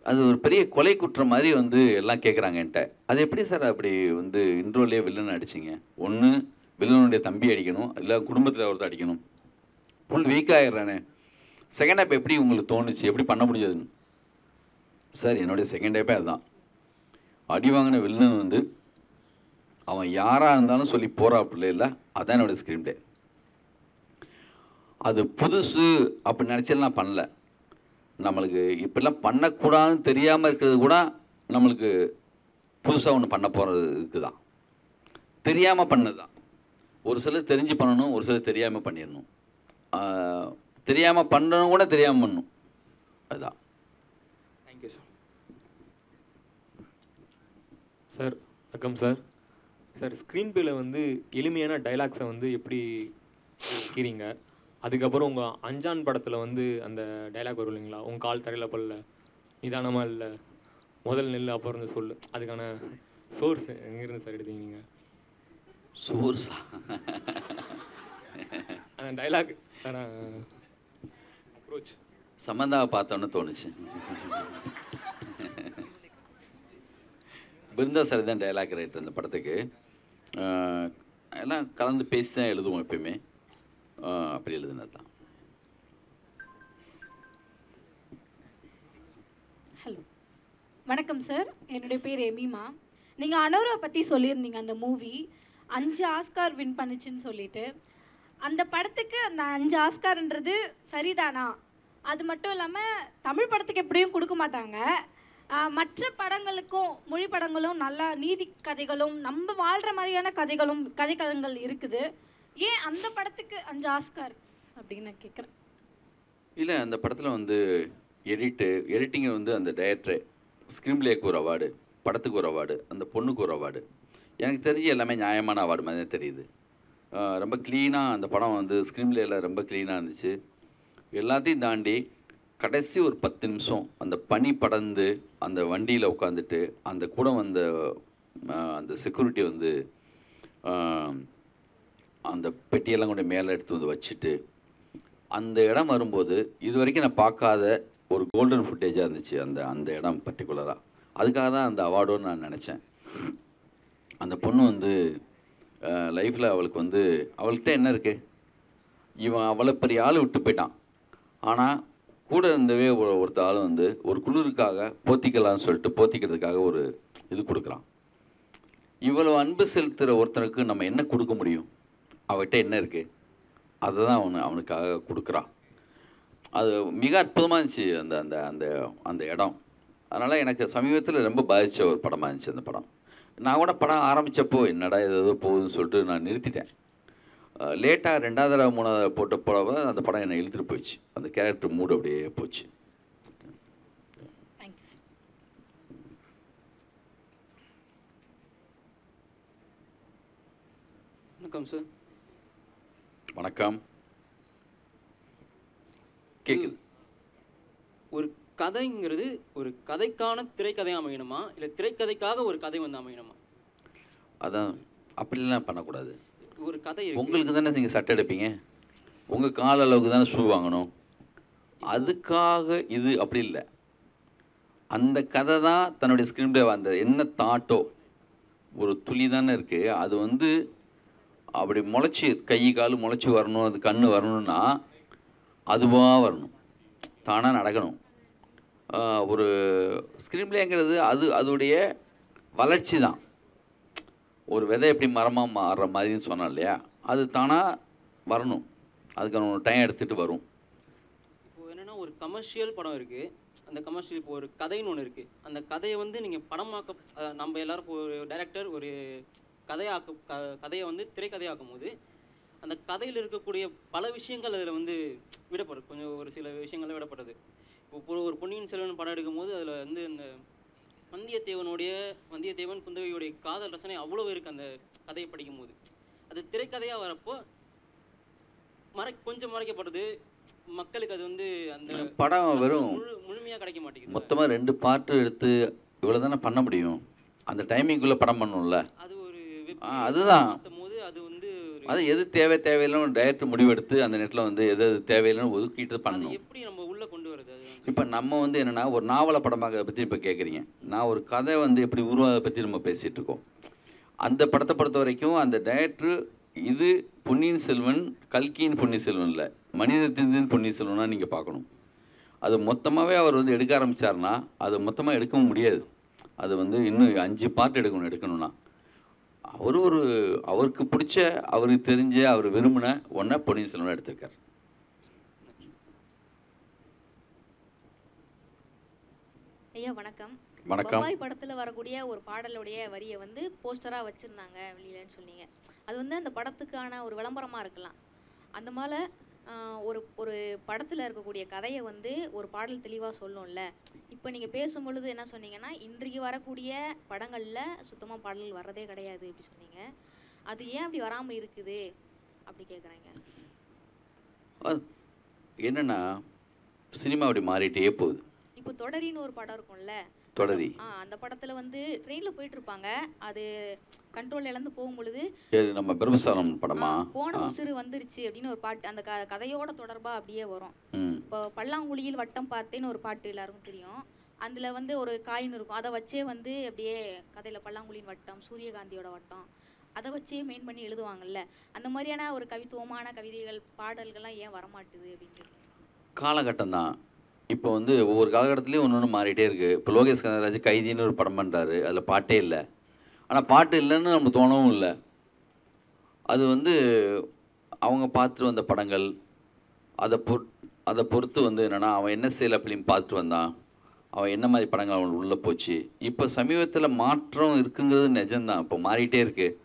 அது ஒரு பெரிய கொலை குற்றம் மாதிரி வந்து எல்லாம் கேட்குறாங்க என்கிட்ட. அது எப்படி சார் அப்படி வந்து இன்ட்ரோல்லையே வில்லனை அடிச்சிங்க? ஒன்று வில்லனுடைய தம்பி அடிக்கணும், இல்லை குடும்பத்தில் ஒருத்தர் அடிக்கணும். ஃபுல் வீக் ஆகிடுறானே. செகண்ட் ஹாப் எப்படி உங்களுக்கு தோணுச்சு, எப்படி பண்ண முடியாதுன்னு? சார் என்னுடைய செகண்ட் ஹாப்பே அதுதான். அடி வாங்கின வில்லன் வந்து அவன் யாராக இருந்தாலும் சொல்லி போகிறாப்புல இல்லை, அதுதான் என்னோடய ஸ்க்ரீன் பிளே. அது புதுசு அப்படி நினச்சலாம் பண்ணல. நம்மளுக்கு இப்படிலாம் பண்ணக்கூடாதுன்னு தெரியாமல் இருக்கிறது கூட நம்மளுக்கு புதுசாக ஒன்று பண்ண போகிறதுக்கு தான். தெரியாமல் பண்ணது தான். ஒரு சிலர் தெரிஞ்சு பண்ணணும், ஒரு சிலர் தெரியாமல் பண்ணிடணும். தெரியாமல் பண்ணணும் கூட தெரியாமல் பண்ணணும், அதுதான். Thank you sir. சார் வணக்கம் சார். சார் ஸ்க்ரீன் பிளேல வந்து எளிமையான டைலாக்ஸை வந்து எப்படி இருக்கிறீங்க? அதுக்கப்புறம் உங்கள் அஞ்சான் படத்தில் வந்து அந்த டைலாக் வரும் இல்லைங்களா, உங்கள் கால் தரையில் பல்ல நிதானமாக இல்லை முதல் நெல் அப்புறம் இருந்து சொல்லு, அதுக்கான சோர்ஸ் எங்கேருந்து சார் எடுத்தீங்க நீங்கள்? சோர்ஸா? அந்த டைலாக் அப்ரோச் சம்பந்தாவை பார்த்தோன்னு தோணுச்சு. பிருந்தா சார் தான் டைலாக் ரைட்டர் அந்த படத்துக்கு. எல்லாம் கலந்து பேசி தான் எழுதுவோம் எப்பயுமே. அப்படி எழுதுனது தான். ஹலோ வணக்கம் சார், என்னுடைய பேர் எமிமா. நீங்கள் அனோரா பற்றி சொல்லியிருந்தீங்க, அந்த மூவி 5 ஆஸ்கார் வின் பண்ணுச்சுன்னு சொல்லிட்டு. அந்த படத்துக்கு அந்த 5 ஆஸ்கார்ன்றது சரிதானா? அது மட்டும் இல்லாமல் தமிழ் படத்துக்கு எப்படியும் கொடுக்க மாட்டாங்க. மற்ற படங்களுக்கும் மொழி படங்களும் நல்லா நீதி கதைகளும் நம்ம வாழ்கிற மாதிரியான கதைக்களங்கள் இருக்குது. ஏன் அந்த படத்துக்கு 5 ஆஸ்கார் அப்படின்னு நான் கேட்குறேன். இல்லை, அந்த படத்தில் வந்து எடிட்டிங்கை வந்து அந்த டைரக்டர் ஸ்க்ரீன் பிளேக்கு ஒரு அவார்டு, படத்துக்கு ஒரு அவார்டு, அந்த பொண்ணுக்கு ஒரு அவார்டு. எனக்கு தெரிஞ்சு எல்லாமே நியாயமான அவார்டு மாதிரி தான் தெரியுது. ரொம்ப க்ளீனாக அந்த படம் வந்து ஸ்க்ரீன் பிளேயில் ரொம்ப க்ளீனாக இருந்துச்சு. எல்லாத்தையும் தாண்டி கடைசி ஒரு 10 நிமிஷம் அந்த பனி படர்ந்து அந்த வண்டியில் உட்காந்துட்டு அந்த கூட வந்த அந்த செக்யூரிட்டி வந்து அந்த பெட்டியெல்லாம் கொண்டு மேலே எடுத்து வந்து வச்சுட்டு அந்த இடம் வரும்போது இது வரைக்கும் நான் பார்க்காத ஒரு கோல்டன் ஃபுட்டேஜாக இருந்துச்சு அந்த இடம் பர்டிகுலராக. அதுக்காக தான் அந்த அவார்டுன்னு நான் நினச்சேன். அந்த பொண்ணு வந்து லைஃப்பில் அவளுக்கு வந்து அவள்கிட்ட என்ன இருக்குது, இவன் அவ்வளோ பெரிய ஆள் விட்டு போயிட்டான். ஆனால் கூட இருந்தவே ஒருத்த ஆள் வந்து ஒரு குளிருக்காக போத்திக்கலாம்னு சொல்லிட்டு போத்திக்கிறதுக்காக ஒரு இது கொடுக்குறான். இவ்வளோ அன்பு செலுத்துகிற ஒருத்தனுக்கு நம்ம என்ன கொடுக்க முடியும்? அவன்கிட்ட என்ன இருக்குது, அதை தான் அவனுக்காக கொடுக்குறான். அது மிக அற்புதமாக இருந்துச்சு அந்த அந்த அந்த அந்த இடம். அதனால் எனக்கு சமீபத்தில் ரொம்ப பாதித்த ஒரு படமாக இருந்துச்சு அந்த படம். நான் கூட படம் ஆரம்பித்தப்போ என்னடா ஏதோ போகுதுன்னு சொல்லிட்டு நான் நிறுத்திட்டேன். லேட்டாக 2வது தடவை 3வது போட்ட போல அந்த படம் என்னை இழுத்துட்டு போயிடுச்சு. அந்த கேரக்டர் மூடு அப்படியே போச்சு. வணக்கம் சார். வணக்கம். கேட்குது. ஒரு கதைங்கிறது ஒரு கதைக்கான திரைக்கதை அமையணுமா, இல்லை திரைக்கதைக்காக ஒரு கதை வந்து அமையணுமா? அதான் அப்படிலாம் பண்ணக்கூடாது. ஒரு கதை உங்களுக்கு தானே நீங்கள் சட்டை எடுப்பீங்க, உங்கள் கால அளவுக்கு தானே ஷூ வாங்கணும். அதுக்காக இது அப்படி இல்லை. அந்த கதை தான் தன்னுடைய ஸ்க்ரீன் பிளே அந்த என்ன தாட்டோ ஒரு துளி தானே இருக்குது. அது வந்து அப்படி முளைச்சி கை கால் முளைச்சி வரணும், அது கண் வரணும்னா அதுவாக வரணும், தானாக நடக்கணும். ஒரு ஸ்க்ரீன் பிளேங்கிறது அதோடைய வளர்ச்சி தான். ஒரு விதை எப்படி மரமாக மாறுற மாதிரின்னு சொன்னோம் இல்லையா, அது தானாக வரணும், அதுக்கான ஒரு டைம் எடுத்துகிட்டு வரும். இப்போது என்னென்னா ஒரு கமர்ஷியல் படம் இருக்குது, அந்த கமர்ஷியல் இப்போ ஒரு கதைன்னு ஒன்று இருக்குது. அந்த கதையை வந்து நீங்கள் படமாக்க நம்ம எல்லோரும் இப்போ ஒரு டைரக்டர் ஒரு கதையை வந்து திரைக்கதையாக்கும் போது அந்த கதையில் இருக்கக்கூடிய பல விஷயங்கள் அதில் வந்து விடப்படுது. கொஞ்சம் ஒரு சில விஷயங்கள் விடப்படுது. இப்போ ஒரு பொன்னியின் செல்வன் படம் எடுக்கும்போது அதில் வந்து அந்த வந்தியத்தேவன் குந்தவையுடைய காதல் ரசனை அவ்வளோ இருக்குது அந்த கதையை படிக்கும்போது. அது திரைக்கதையாக வரப்போ கொஞ்சம் மறைக்கப்படுது மக்களுக்கு. அது வந்து அந்த படம் வெறும் முழுமையாக கிடைக்க மாட்டேங்குது. மொத்தமாக 2 பார்ட்டு எடுத்து இவ்வளோ தானே பண்ண முடியும். அந்த டைமிங்குள்ளே படம் பண்ணணும்ல. அது ஒரு அதுதான் போது அது வந்து அது எது தேவையில்லைன்னு டைரக்டர் முடிவெடுத்து அந்த நெட்டில் வந்து எது தேவையில்லைன்னு ஒதுக்கிட்டு பண்ணணும். எப்படி நம்ம உள்ளே கொண்டு வரது? இப்போ நம்ம வந்து என்னென்னா ஒரு நாவலை படமாக பற்றி இப்போ கேட்குறீங்க, நான் ஒரு கதை வந்து எப்படி உருவாதை பற்றி நம்ம பேசிகிட்டு இருக்கோம். அந்த படத்தை பொறுத்த வரைக்கும் அந்த டைரக்டர் இது பொன்னியின் செல்வன் கல்கியின் பொன்னியின் செல்வன் இல்லை, மனிதத்தின் பொன்னியின் செல்வனாக நீங்கள் பார்க்கணும். அது மொத்தமாகவே அவர் வந்து எடுக்க ஆரம்பித்தார்னா அது மொத்தமாக எடுக்கவும் முடியாது. அது வந்து இன்னும் 5 பார்ட் எடுக்கணும்னா அவருக்கு பிடிச்ச அவருக்கு தெரிஞ்ச அவர் விரும்பின ஒன்றை பொன்னியின் செல்வன் எடுத்திருக்கார். ஐயா வணக்கம். வணக்கம். பம்பாய் படத்தில் வரக்கூடிய ஒரு பாடலுடைய வரியை வந்து போஸ்டராக வச்சுருந்தாங்க வெளியிலன்னு சொன்னீங்க. அது வந்து அந்த படத்துக்கான ஒரு விளம்பரமாக இருக்கலாம். அந்த மாதிரி ஒரு படத்தில் இருக்கக்கூடிய கதையை வந்து ஒரு பாடல் தெளிவாக சொல்லும்ல. இப்போ நீங்கள் பேசும்பொழுது என்ன சொன்னீங்கன்னா, இன்றைக்கு வரக்கூடிய படங்களில் சுத்தமாக பாடல்கள் வர்றதே கிடையாது அப்படி சொன்னீங்க. அது ஏன் அப்படி வராமல் இருக்குது அப்படி கேட்குறாங்க. என்னென்னா சினிமா அப்படி மாறிட்டே போகுது. இப்போ தொடரின்னு ஒரு படம் இருக்கும்ல, தொடரி அந்த படத்துல வந்து ட்ரெயின்ல போயிட்டு இருப்பாங்க. அது கண்ட்ரோல் இழந்து போகும்பொழுது நம்ம பிரபுசாரம் படமா போன உசுறு வந்துருச்சு அப்படின்னு ஒரு பாட்டு அந்த கதையோட தொடர்பா அப்படியே வரும். இப்போ பல்லாங்குழியில் வட்டம் பார்த்தேன்னு ஒரு பாட்டு எல்லாருக்கும் தெரியும். அதுல வந்து ஒரு காயின் இருக்கும், அதை வச்சே வந்து அப்படியே கதையில பல்லாங்குழியின் வட்டம் சூரியகாந்தியோட வட்டம் அதை வச்சே மெயின் பண்ணி எழுதுவாங்கல்ல. அந்த மாதிரியான ஒரு கவித்துவமான கவிதைகள் பாடல்கள்லாம் ஏன் வரமாட்டுது அப்படின்னு காலகட்டம் தான். இப்போ வந்து ஒவ்வொரு காலகட்டத்துலேயும் ஒன்று மாறிட்டே இருக்குது. இப்போ லோகேஷ் கனகராஜ் கைதின்னு ஒரு படம் பண்ணுறாரு, அதில் பாட்டே இல்லை. ஆனால் பாட்டு இல்லைன்னு நம்ம தோணவும் இல்லை. அது வந்து அவங்க பார்த்துட்டு வந்த படங்கள் அதை பொறுத்து வந்து என்னென்னா அவன் என்ன ஸ்டைலில் ஃபிலிம் பார்த்துட்டு வந்தான், அவன் என்ன மாதிரி படங்கள் அவனுக்கு உள்ளே போச்சு. இப்போ சமீபத்தில் மாற்றம் இருக்குங்கிறது நிஜம்தான். இப்போ மாறிட்டே இருக்குது.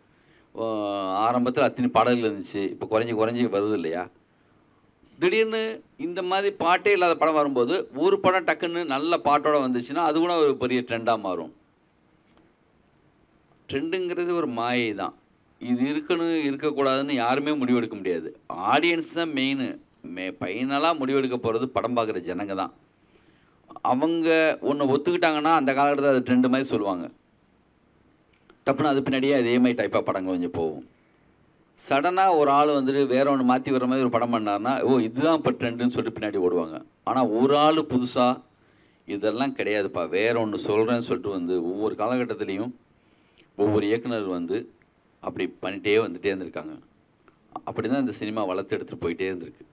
ஆரம்பத்தில் அத்தனை பாடல்கள் இருந்துச்சு, இப்போ குறைஞ்சி வருது இல்லையா. திடீர்னு இந்த மாதிரி பாட்டே இல்லாத படம் வரும்போது ஒரு படம் டக்குன்னு நல்ல பாட்டோட வந்துச்சுன்னா அது கூட ஒரு பெரிய ட்ரெண்டாக மாறும். ட்ரெண்டுங்கிறது ஒரு மாயை தான். இது இருக்கணும் இருக்கக்கூடாதுன்னு யாருமே முடிவெடுக்க முடியாது. ஆடியன்ஸ் தான் மெயின். ஃபைனலாக முடிவெடுக்க போகிறது படம் பார்க்குற ஜனங்க தான். அவங்க ஒன்று ஒத்துக்கிட்டாங்கன்னா அந்த காலகட்டத்தில் அது ட்ரெண்டு மாதிரி சொல்லுவாங்க. டப்புன்னு அது பின்னாடியே அதே மாதிரி டைப்பாக படங்கள் கொஞ்சம் போகும். சடனாக ஒரு ஆள் வந்துட்டு வேற ஒன்று மாற்றி வர மாதிரி ஒரு படம் பண்ணார்னா இதுதான் இப்போ ட்ரெண்டுன்னு சொல்லிட்டு பின்னாடி ஓடுவாங்க. ஆனால் ஒரு ஆள் புதுசாக இதெல்லாம் கிடையாதுப்பா, வேற ஒன்று சொல்கிறேன்னு சொல்லிட்டு வந்து ஒவ்வொரு காலகட்டத்துலேயும் ஒவ்வொரு இயக்குனர் வந்து அப்படி பண்ணிகிட்டே வந்துகிட்டே இருந்திருக்காங்க. அப்படி தான் இந்த சினிமா வளர்த்து எடுத்துகிட்டு போயிட்டே இருந்திருக்கு.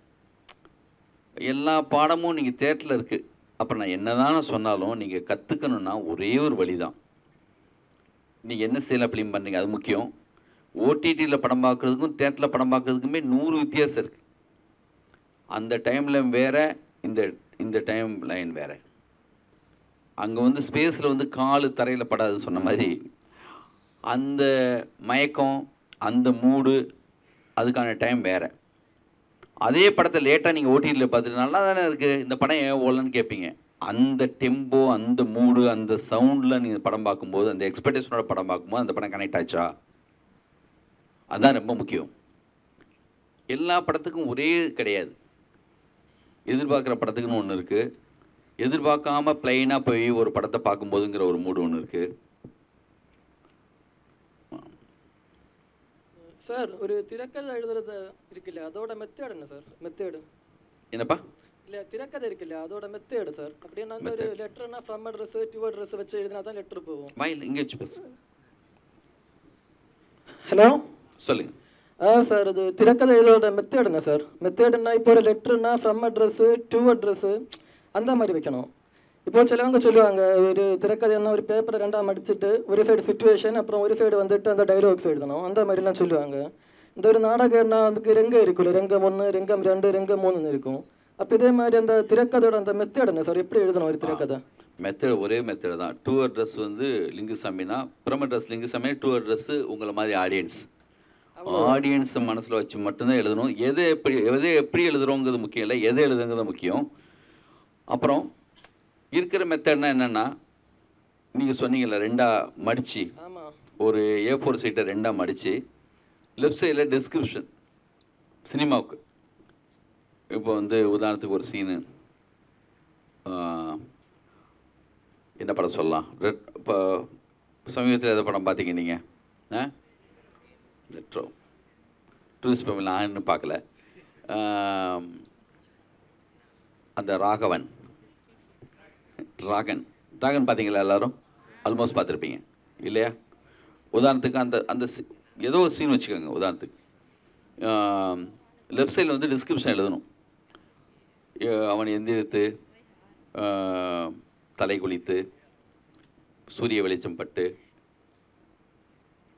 எல்லா பாடமும் நீங்கள் தேட்டரில் இருக்குது. அப்புறம் நான் என்ன தான் சொன்னாலும் நீங்கள் கற்றுக்கணுன்னா ஒரே ஒரு வழி தான். நீங்கள் என்ன ஸ்டைலில் ஃபிலிம் பண்ணுறீங்க அது முக்கியம். ஓடிடியில் படம் பார்க்குறதுக்கும் தேட்டரில் படம் பார்க்குறதுக்குமே 100 வித்தியாசம் இருக்குது. அந்த டைமில் வேறு, இந்த டைம் லைன் வேறு. அங்கே வந்து ஸ்பேஸில் வந்து காலு தரையில் படாது சொன்ன மாதிரி அந்த மயக்கம், அந்த மூடு, அதுக்கான டைம் வேறு. அதே படத்தை லேட்டாக நீங்கள் ஓடிடியில் பார்த்துட்டு நல்லா தானே இருக்குது, இந்த படம் ஏன் ஓடலன்னு கேட்பீங்க. அந்த டெம்போ, அந்த மூடு, அந்த சவுண்டில் நீங்கள் படம் பார்க்கும்போது, அந்த எக்ஸ்பெக்டேஷனோட படம் பார்க்கும்போது அந்த படம் கனெக்ட் ஆச்சா, அதுதான் ரொம்ப முக்கியம். எல்லா படத்துக்கும் ஒரே கிடையாது. எதிர்பார்க்குற படத்துக்குன்னு ஒன்று இருக்குது, எதிர்பார்க்காம பிளைனாக போய் ஒரு படத்தை பார்க்கும்போதுங்கிற ஒரு மூடு ஒன்று இருக்குது. சார், ஒரு திரைக்கதை எழுதுறது இருக்கு இல்லையா, அதோட மெத்தேடு என்ன சார்? மெத்தேடு என்னப்பா? இல்லை, திரைக்கதை இருக்கு இல்லையா, அதோட மெத்தேடு சார். அப்படின்னா அந்த ஒரு லெட்டர்னா ஃப்ரம் அட்ரஸ் டு அட்ரஸ் வச்சு எழுதினா தான் லெட்டர் போகும். வாயில் இங்கே வச்சு பேசு. ஹலோ, சொல்லுங்க. சார், அது திரைக்கதை எழுதுறத மெத்தேடு என்ன சார்? மெத்தேடுன்னா இப்போ ஒரு லெட்டர்னா ஃப்ரம் அட்ரஸ் டு அட்ரஸ் அந்த மாதிரி வைக்கணும். இப்போ சிலவங்க சொல்லுவாங்க, ஒரு திரைக்கதைன்னா ஒரு பேப்பரை 2ஆக மடிச்சுட்டு ஒரு சைடு சிச்சுவேஷன், அப்புறம் ஒரு சைடு வந்துட்டு அந்த டைலாக்ஸ் எழுதணும், அந்த மாதிரிலாம் சொல்லுவாங்க. இந்த ஒரு நாடகம்னா அதுக்கு ரெங்கம் இருக்குல்ல, ரெங்கம் 1, ரெங்கம் 2, ரெங்கம் 3 இருக்கும். அப்போ இதே மாதிரி அந்த திரைக்கதையோட அந்த மெத்தேடு என்ன சார்? எப்படி எழுதணும் ஒரு திரைக்கதை? மெத்தட் ஒரே மெத்தடு தான். டூ அட்ரஸ் வந்து லிங்குசாமினா, from address Lingusamy, to address உங்களை மாதிரி ஆடியன்ஸை மனசில் வச்சு மட்டும்தான் எழுதணும். எதை எப்படி எழுதுகிறோங்கிறது முக்கியம் இல்லை, எதை எழுதுங்கிறது முக்கியம். அப்புறம் இருக்கிற மெத்தட்னா என்னென்னா, நீங்கள் சொன்னீங்கல்ல 2ஆக மடித்து, ஒரு A4 சீட்டை 2ஆக மடித்து லெஃப்ட் சைடில் டிஸ்கிரிப்ஷன் சினிமாவுக்கு. இப்போ வந்து உதாரணத்துக்கு ஒரு சீனு, என்ன படம் சொல்லலாம், இப்போ சமீபத்தில் எதை படம் பார்த்தீங்க நீங்கள்? ரெட்ரோ டூரிஸ்ட் ஃபேமிலி நான் இன்னும் பார்க்கல. அந்த ராகவன் பார்த்தீங்களா? எல்லோரும் ஆல்மோஸ்ட் பார்த்துருப்பீங்க இல்லையா? உதாரணத்துக்கு அந்த ஏதோ ஒரு சீன் வச்சுக்கோங்க. உதாரணத்துக்கு லெஃப்ட் சைடில் வந்து டிஸ்கிரிப்ஷன் எழுதணும். அவன் எந்திரித்து தலை குளித்து சூரிய வெளிச்சம் பட்டு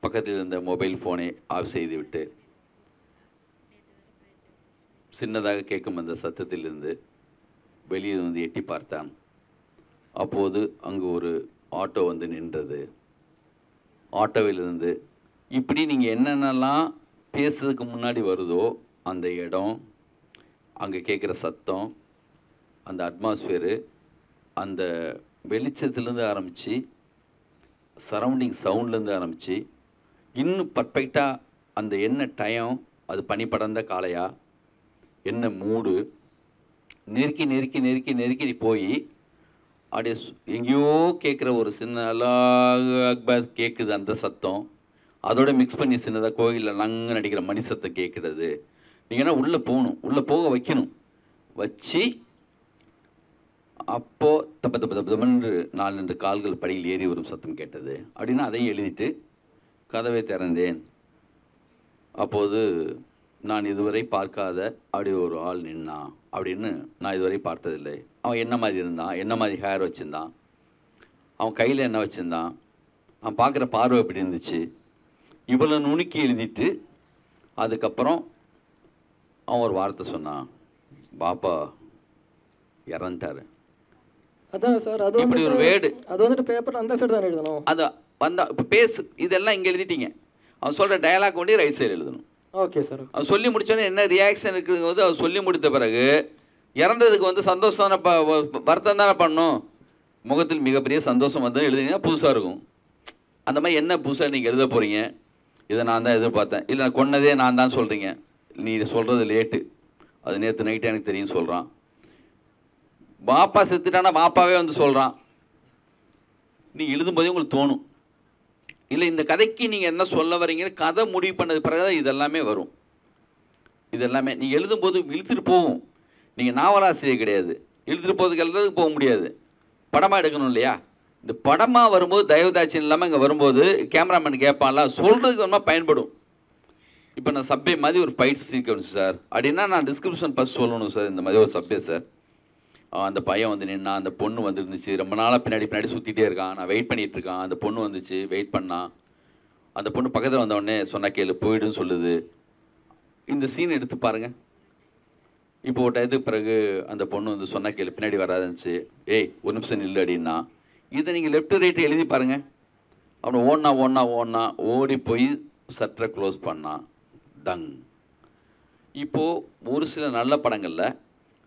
பக்கத்தில் இருந்த மொபைல் ஃபோனை ஆஃப் செய்துவிட்டு சின்னதாக கேட்கும் அந்த சத்தத்திலிருந்து வெளியே வந்து எட்டி பார்த்தான். அப்போது அங்கு ஒரு ஆட்டோ வந்து நின்றது. ஆட்டோவிலிருந்து இப்படி நீங்கள் என்னென்னலாம் பேசுறதுக்கு முன்னாடி வருதோ அந்த இடம், அங்கே கேட்குற சத்தம், அந்த அட்மாஸ்பியரு, அந்த வெளிச்சத்துலேருந்து ஆரம்பித்து சரௌண்டிங் சவுண்ட்லேருந்து ஆரம்பித்து இன்னும் பர்ஃபெக்டாக அந்த என்ன டைம், அது பனி படர்ந்த காலையா, என்ன மூடு, நெருக்கி நெருக்கி நெருக்கி நெருக்கி போய் அப்படியே எங்கேயோ கேட்குற ஒரு சின்ன அக்பாத் கேட்குது அந்த சத்தம். அதோட மிக்ஸ் பண்ணி சின்னதாக கோயிலில் நங்கு நடிக்கிற மணி சத்தம் கேட்குறது. நீங்கள் என்ன உள்ளே போகணும், உள்ளே போக வைக்கணும். வச்சு அப்போது தப்பன்னு 4 கால்கள் படியில் ஏறி வரும் சத்தம் கேட்டது அப்படின்னா அதையும் எழுதிட்டு கதவை திறந்தேன். அப்போது நான் இதுவரை பார்க்காத அப்படி ஒரு ஆள் நின்னான் அப்படின்னு நான் இதுவரை பார்த்ததில்லை. அவன் என்ன மாதிரி இருந்தான், என்ன மாதிரி ஹேர் வச்சுருந்தான், அவன் கையில் என்ன வச்சுருந்தான், அவன் பார்க்குற பார்வை எப்படி இருந்துச்சு, இவ்வளோ நுணுக்கி எழுதிட்டு அதுக்கப்புறம் அவன் ஒரு வார்த்தை சொன்னான், பாப்பா இறந்துட்டாரு. அதான் சார், அது இப்படி ஒரு வேர்டு அது வந்துட்டு பேப்பர் அந்த சைடு தான் எழுதணும். அது வந்தா இப்போ பேசு, இதெல்லாம் இங்கே எழுதிட்டீங்க. அவன் சொல்கிற டயலாக் கொண்டு ரைட் சைடு எழுதணும். Okay sir. அவன் சொல்லி முடித்தோன்னே என்ன ரியாக்ஷன் இருக்குதுங்க வந்து அவன் சொல்லி முடித்த பிறகு இறந்ததுக்கு வந்து சந்தோஷம் தானே, வருத்தம் தானே பண்ணணும். முகத்தில் மிகப்பெரிய சந்தோஷம் வந்து எழுதினீங்கன்னா புதுசாக இருக்கும். அந்த மாதிரி என்ன புதுசாக நீங்கள் எழுத போகிறீங்க, இதை நான் தான் எதிர்பார்த்தேன், இல்லை கொன்னதே நான் தான் சொல்கிறீங்க, நீ சொல்கிறது லேட்டு, அது நேற்று நைட்டு எனக்கு தெரியும் சொல்கிறான். பாப்பா செத்துட்டானா பாப்பாவே வந்து சொல்கிறான். நீ எழுதும்போதே உங்களுக்கு தோணும், இல்லை இந்த கதைக்கு நீங்கள் என்ன சொல்ல வரீங்கன்னு கதை முடிவு பண்ணது பிறகு தான் இதெல்லாமே வரும். இதெல்லாமே நீங்கள் எழுதும்போது இழுத்துட்டு போகும். நீங்கள் நாவலாசிரியர் கிடையாது, இழுத்துட்டு போகிறதுக்கு எழுதுறதுக்கு போக முடியாது. படமாக எடுக்கணும் இல்லையா? இந்த படமாக வரும்போது தயவுதாட்சியம் இல்லாமல் இங்கே வரும்போது கேமராமேன் கேட்பான்ல, சொல்கிறதுக்கு வரமா பயன்படும். இப்போ நான் சப்பே மாதிரி ஒரு ஃபைட் சீக்வன்ஸ் சார் அப்படின்னா நான் டிஸ்கிரிப்ஷன் ஃபஸ்ட் சொல்லணும் சார், இந்த மாதிரி ஒரு சப்பே சார், அந்த பையன் வந்து நின்னா, அந்த பொண்ணு வந்துருந்துச்சு, ரொம்ப நாளாக பின்னாடி சுற்றிட்டே இருக்கான், நான் வெயிட் பண்ணிகிட்டு இருக்கான், அந்த பொண்ணு வந்துச்சு, வெயிட் பண்ணான், அந்த பொண்ணு பக்கத்தில் வந்தவொடனே சொன்னா கேளு போயிடுன்னு சொல்லுது. இந்த சீன் எடுத்து பாருங்கள். இப்போ ஒரு டயத்துக்கு பிறகு அந்த பொண்ணு வந்து சொன்னா கேளு பின்னாடி வராதுச்சு, ஏய் ஒரு நிமிஷம் நில்லு அப்படின்னா, இதை நீங்கள் லெஃப்ட் ரைட்டு எழுதி பாருங்கள். அவனை ஓடினா ஓடி போய் சட்டரை க்ளோஸ் பண்ணான், டங். இப்போது ஒரு சில நல்ல படங்களில்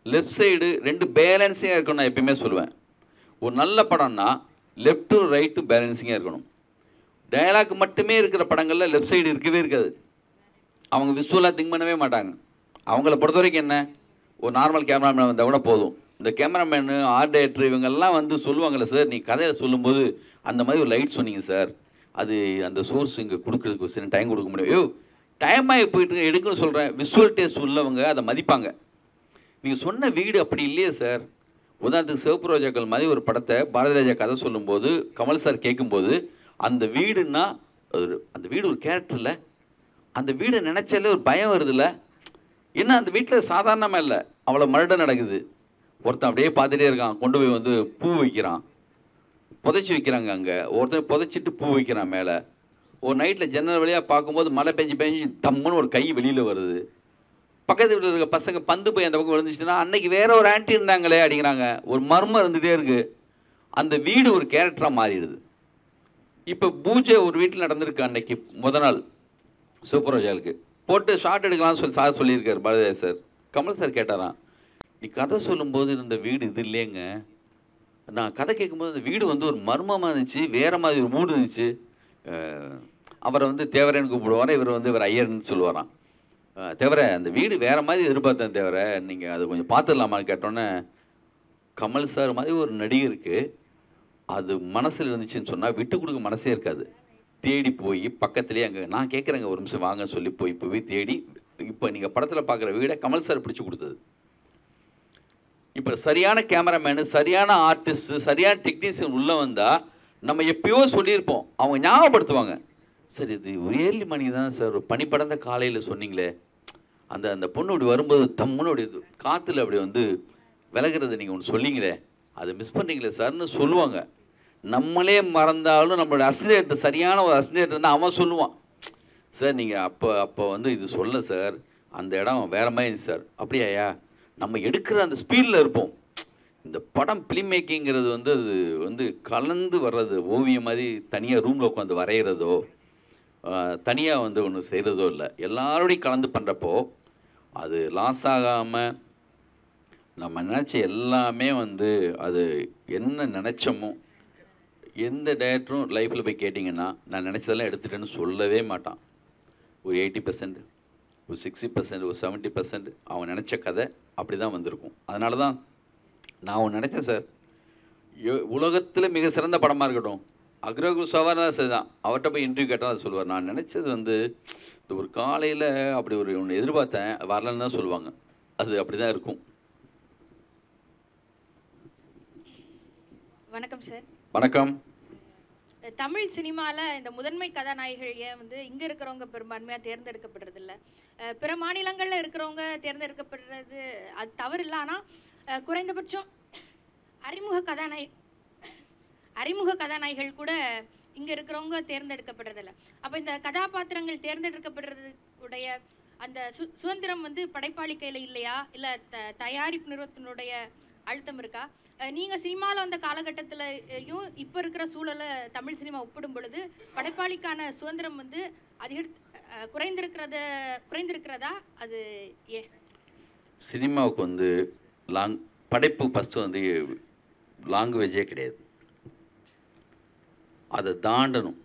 லெஃப்ட் சைடு ரெண்டு பேலன்ஸிங்காக இருக்கணும். நான் எப்பயுமே சொல்லுவேன், ஒரு நல்ல படம்னா லெஃப்ட் டு ரைட்டு பேலன்ஸிங்காக இருக்கணும். டயலாக் மட்டுமே இருக்கிற படங்களில் லெஃப்ட் சைடு இருக்கவே இருக்காது. அவங்க விசுவலாக திங்க் பண்ணவே மாட்டாங்க. அவங்கள பொறுத்த வரைக்கும் என்ன, ஒரு நார்மல் கேமராமேன் வந்தால் கூட போதும். இந்த கேமராமேனு ஆர்ட் டைரக்டர் இவங்கெல்லாம் வந்து சொல்லுவாங்கள்ல சார், நீ கதையில் சொல்லும்போது அந்த மாதிரி ஒரு லைட் சொன்னீங்க சார், அது அந்த சோர்ஸ் இங்கே கொடுக்குறதுக்கு சரி டைம் கொடுக்க முடியும். ஐயோ டைமாக போயிட்டு எடுக்குன்னு சொல்கிறேன். விசுவல் டேஸ்ட் உள்ளவங்க அதை மதிப்பாங்க. நீங்கள் சொன்ன வீடு அப்படி இல்லையே சார். உதாரணத்துக்கு சிவப்பு ரோஜாக்கள் மாதிரி ஒரு படத்தை பாரதி ராஜா கதை சொல்லும்போது கமல் சார் கேட்கும்போது, அந்த வீடுன்னா அந்த வீடு ஒரு கேரக்டர் இல்லை, அந்த வீடை நினச்சாலே ஒரு பயம் வருதுல்ல. ஏன்னா அந்த வீட்டில் சாதாரணமாக இல்லை, அவ்வளோ மர்டர் நடக்குது. ஒருத்தன் அப்படியே பார்த்துட்டே இருக்கான், கொண்டு போய் வந்து பூ வைக்கிறான், புதைச்சி வைக்கிறாங்க. அங்கே ஒருத்தர் புதைச்சிட்டு பூ வைக்கிறான் மேலே. ஒரு நைட்டில் ஜன்னல் வழியாக பார்க்கும்போது மழை பெஞ்சு தம்முன்னு ஒரு கை வெளியில் வருது. பக்கத்து வீட்டில் இருக்க பசங்க பந்து போய் அந்த பக்கம் விழுந்துச்சுன்னா, அன்னைக்கு வேற ஒரு ஆண்டி இருந்தாங்களே அப்படிங்கிறாங்க. ஒரு மர்மம் இருந்துகிட்டே இருக்குது. அந்த வீடு ஒரு கேரக்டராக மாறிடுது. இப்போ பூஜை ஒரு வீட்டில் நடந்திருக்கு அன்னைக்கு முதல் நாள் சூப்பர் ரோஜாவுக்கு போட்டு ஷார்ட் எடுக்கலாம்னு சொல்லி சார் சொல்லியிருக்காரு பாரதிராஜா சார். கமல் சார் கேட்டாராம், நீ கதை சொல்லும்போது இருந்த வீடு இது இல்லைங்க, நான் கதை கேட்கும்போது அந்த வீடு வந்து ஒரு மர்மமாக இருந்துச்சு, வேறு மாதிரி ஒரு மூடு இருந்துச்சு. அவரை வந்து தேவரேன்னு கூப்பிடுவாராம், இவர் வந்து இவர் ஐயர்னு சொல்லுவாராம். தேவரை அந்த வீடு வேறு மாதிரி எதிர்பார்த்தேன் தேவரை, நீங்கள் அதை கொஞ்சம் பார்த்துடலாமான்னு கேட்டோன்னே, கமல் சார் மாதிரி ஒரு நடிகருக்கு அது மனசில் இருந்துச்சுன்னு சொன்னால் விட்டு கொடுக்க மனசே இருக்காது. தேடி போய் பக்கத்துலேயே அங்கே நான் கேட்குறேங்க ஒரு நிமிஷம் வாங்க சொல்லி போய் தேடி, இப்போ நீங்கள் படத்தில் பார்க்குற வீடை கமல் சார் பிடிச்சி கொடுத்தது. இப்போ சரியான கேமராமேனு, சரியான ஆர்டிஸ்ட்டு, சரியான டெக்னீஷியன் உள்ளே வந்தால் நம்ம எப்பயோ சொல்லியிருப்போம், அவங்க ஞாபகப்படுத்துவாங்க. சார் இது ஒரு ஏர்லி மணி தான் சார், ஒரு பனி படர்ந்த காலையில் சொன்னீங்களே, அந்த பொண்ணு அப்படி வரும்போது தம்முன்னு அப்படி காற்றுல அப்படி வந்து விலகிறது நீங்கள் ஒன்று சொன்னீங்களே, அதை மிஸ் பண்ணுறீங்களே சார்னு சொல்லுவாங்க. நம்மளே மறந்தாலும் நம்மளோட அசிஸ்டன்ட், சரியான ஒரு அசிஸ்டன்ட் இருந்தால் அவன் சொல்லுவான், சார் நீங்கள் அப்போ வந்து இது சொல்ல சார், அந்த இடம் வேறு மாதிரி சார். அப்படியாயா, நம்ம எடுக்கிற அந்த ஸ்பீடில் இருப்போம். இந்த படம் ஃபிலிம் மேக்கிங்கிறது வந்து அது வந்து கலந்து வர்றது, ஓவியம் மாதிரி தனியாக ரூமில் உட்காந்து வரைகிறதோ தனியாக வந்து ஒன்று செய்கிறதோ இல்லை, எல்லாரோடையும் கலந்து பண்ணுறப்போ அது லாஸ் ஆகாமல் நம்ம நினச்ச எல்லாமே வந்து அது என்ன நினச்சோமோ. எந்த டைரக்டரும் லைஃப்பில் போய் கேட்டிங்கன்னா நான் நினச்சதெல்லாம் எடுத்துட்டேன்னு சொல்லவே மாட்டான். ஒரு 80%, ஒரு 60%, ஒரு 70% அவன் நினச்ச கதை அப்படி தான் வந்திருக்கும். அதனால தான் நான் ஒன்று நினச்சேன் சார், உலகத்தில் மிக சிறந்த படமாக இருக்கட்டும், அக்ரகுரு சவார் தான் சார் தான், அவர்கிட்ட போய் இன்டர்வியூ கேட்டால் அதை சொல்லுவார், நான் நினச்சது வந்து இந்த ஒரு காலையில் அப்படி ஒரு ஒன்று எதிர்பார்த்தேன் வரலன்னு தான் சொல்லுவாங்க. அது அப்படி தான் இருக்கும். வணக்கம் சார். வணக்கம். தமிழ் சினிமாவில் இந்த முதன்மை கதாநாயகிகள் ஏன் வந்து இங்கே இருக்கிறவங்க பெரும்பான்மையாக தேர்ந்தெடுக்கப்படுறதில்ல, பிற மாநிலங்களில் இருக்கிறவங்க தேர்ந்தெடுக்கப்படுறது அது தவறு இல்லை, ஆனால் குறைந்தபட்சம் அறிமுக கதாநாயகிகள் கூட இங்கே இருக்கிறவங்க தேர்ந்தெடுக்கப்படுறதில்ல. அப்போ இந்த கதாபாத்திரங்கள் தேர்ந்தெடுக்கப்படுறது உடைய அந்த சுதந்திரம் வந்து படைப்பாளி கையில் இல்லையா, இல்லை தயாரிப்பு நிறுவனத்தினுடைய அழுத்தம் இருக்கா? நீங்கள் சினிமாவில் வந்த காலகட்டத்திலையும் இப்போ இருக்கிற சூழலை தமிழ் சினிமா ஒப்பிடும் பொழுது படைப்பாளிக்கான சுதந்திரம் வந்து குறைந்திருக்கிறதா? அது ஏன்? சினிமாவுக்கு வந்து படைப்பு ஃபஸ்ட்டு வந்து லாங்குவேஜே கிடையாது. அதை தாண்டணும்.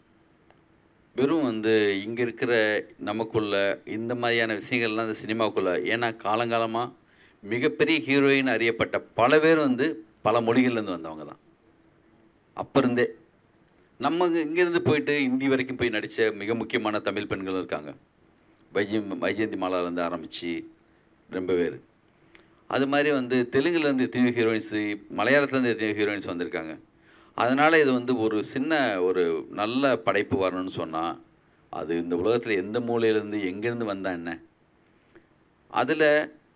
வெறும் வந்து இங்கே இருக்கிற நமக்குள்ள இந்த மாதிரியான விஷயங்கள்லாம் இந்த சினிமாவுக்குள்ளே, ஏன்னா காலங்காலமாக மிகப்பெரிய ஹீரோயின் அறியப்பட்ட பல பேர் வந்து பல மொழிகள்லேருந்து வந்தவங்க தான். அப்போ இருந்தே நம்ம இங்கேருந்து போயிட்டு இந்தி வரைக்கும் போய் நடித்த மிக முக்கியமான தமிழ் பெண்களும் இருக்காங்க. வைஜெயந்தி மாலாலேருந்து ஆரம்பித்து ரொம்ப பேர். அது மாதிரி வந்து தெலுங்குலேருந்து எத்தனையோ ஹீரோயின்ஸு, மலையாளத்துலேருந்து எத்தனையோ ஹீரோயின்ஸ் வந்திருக்காங்க. அதனால் இது வந்து ஒரு சின்ன ஒரு நல்ல படைப்பு வரணும்னு சொன்னால் அது இந்த உலகத்தில் எந்த மூலையிலேருந்து எங்கேருந்து வந்தால் என்ன. அதில்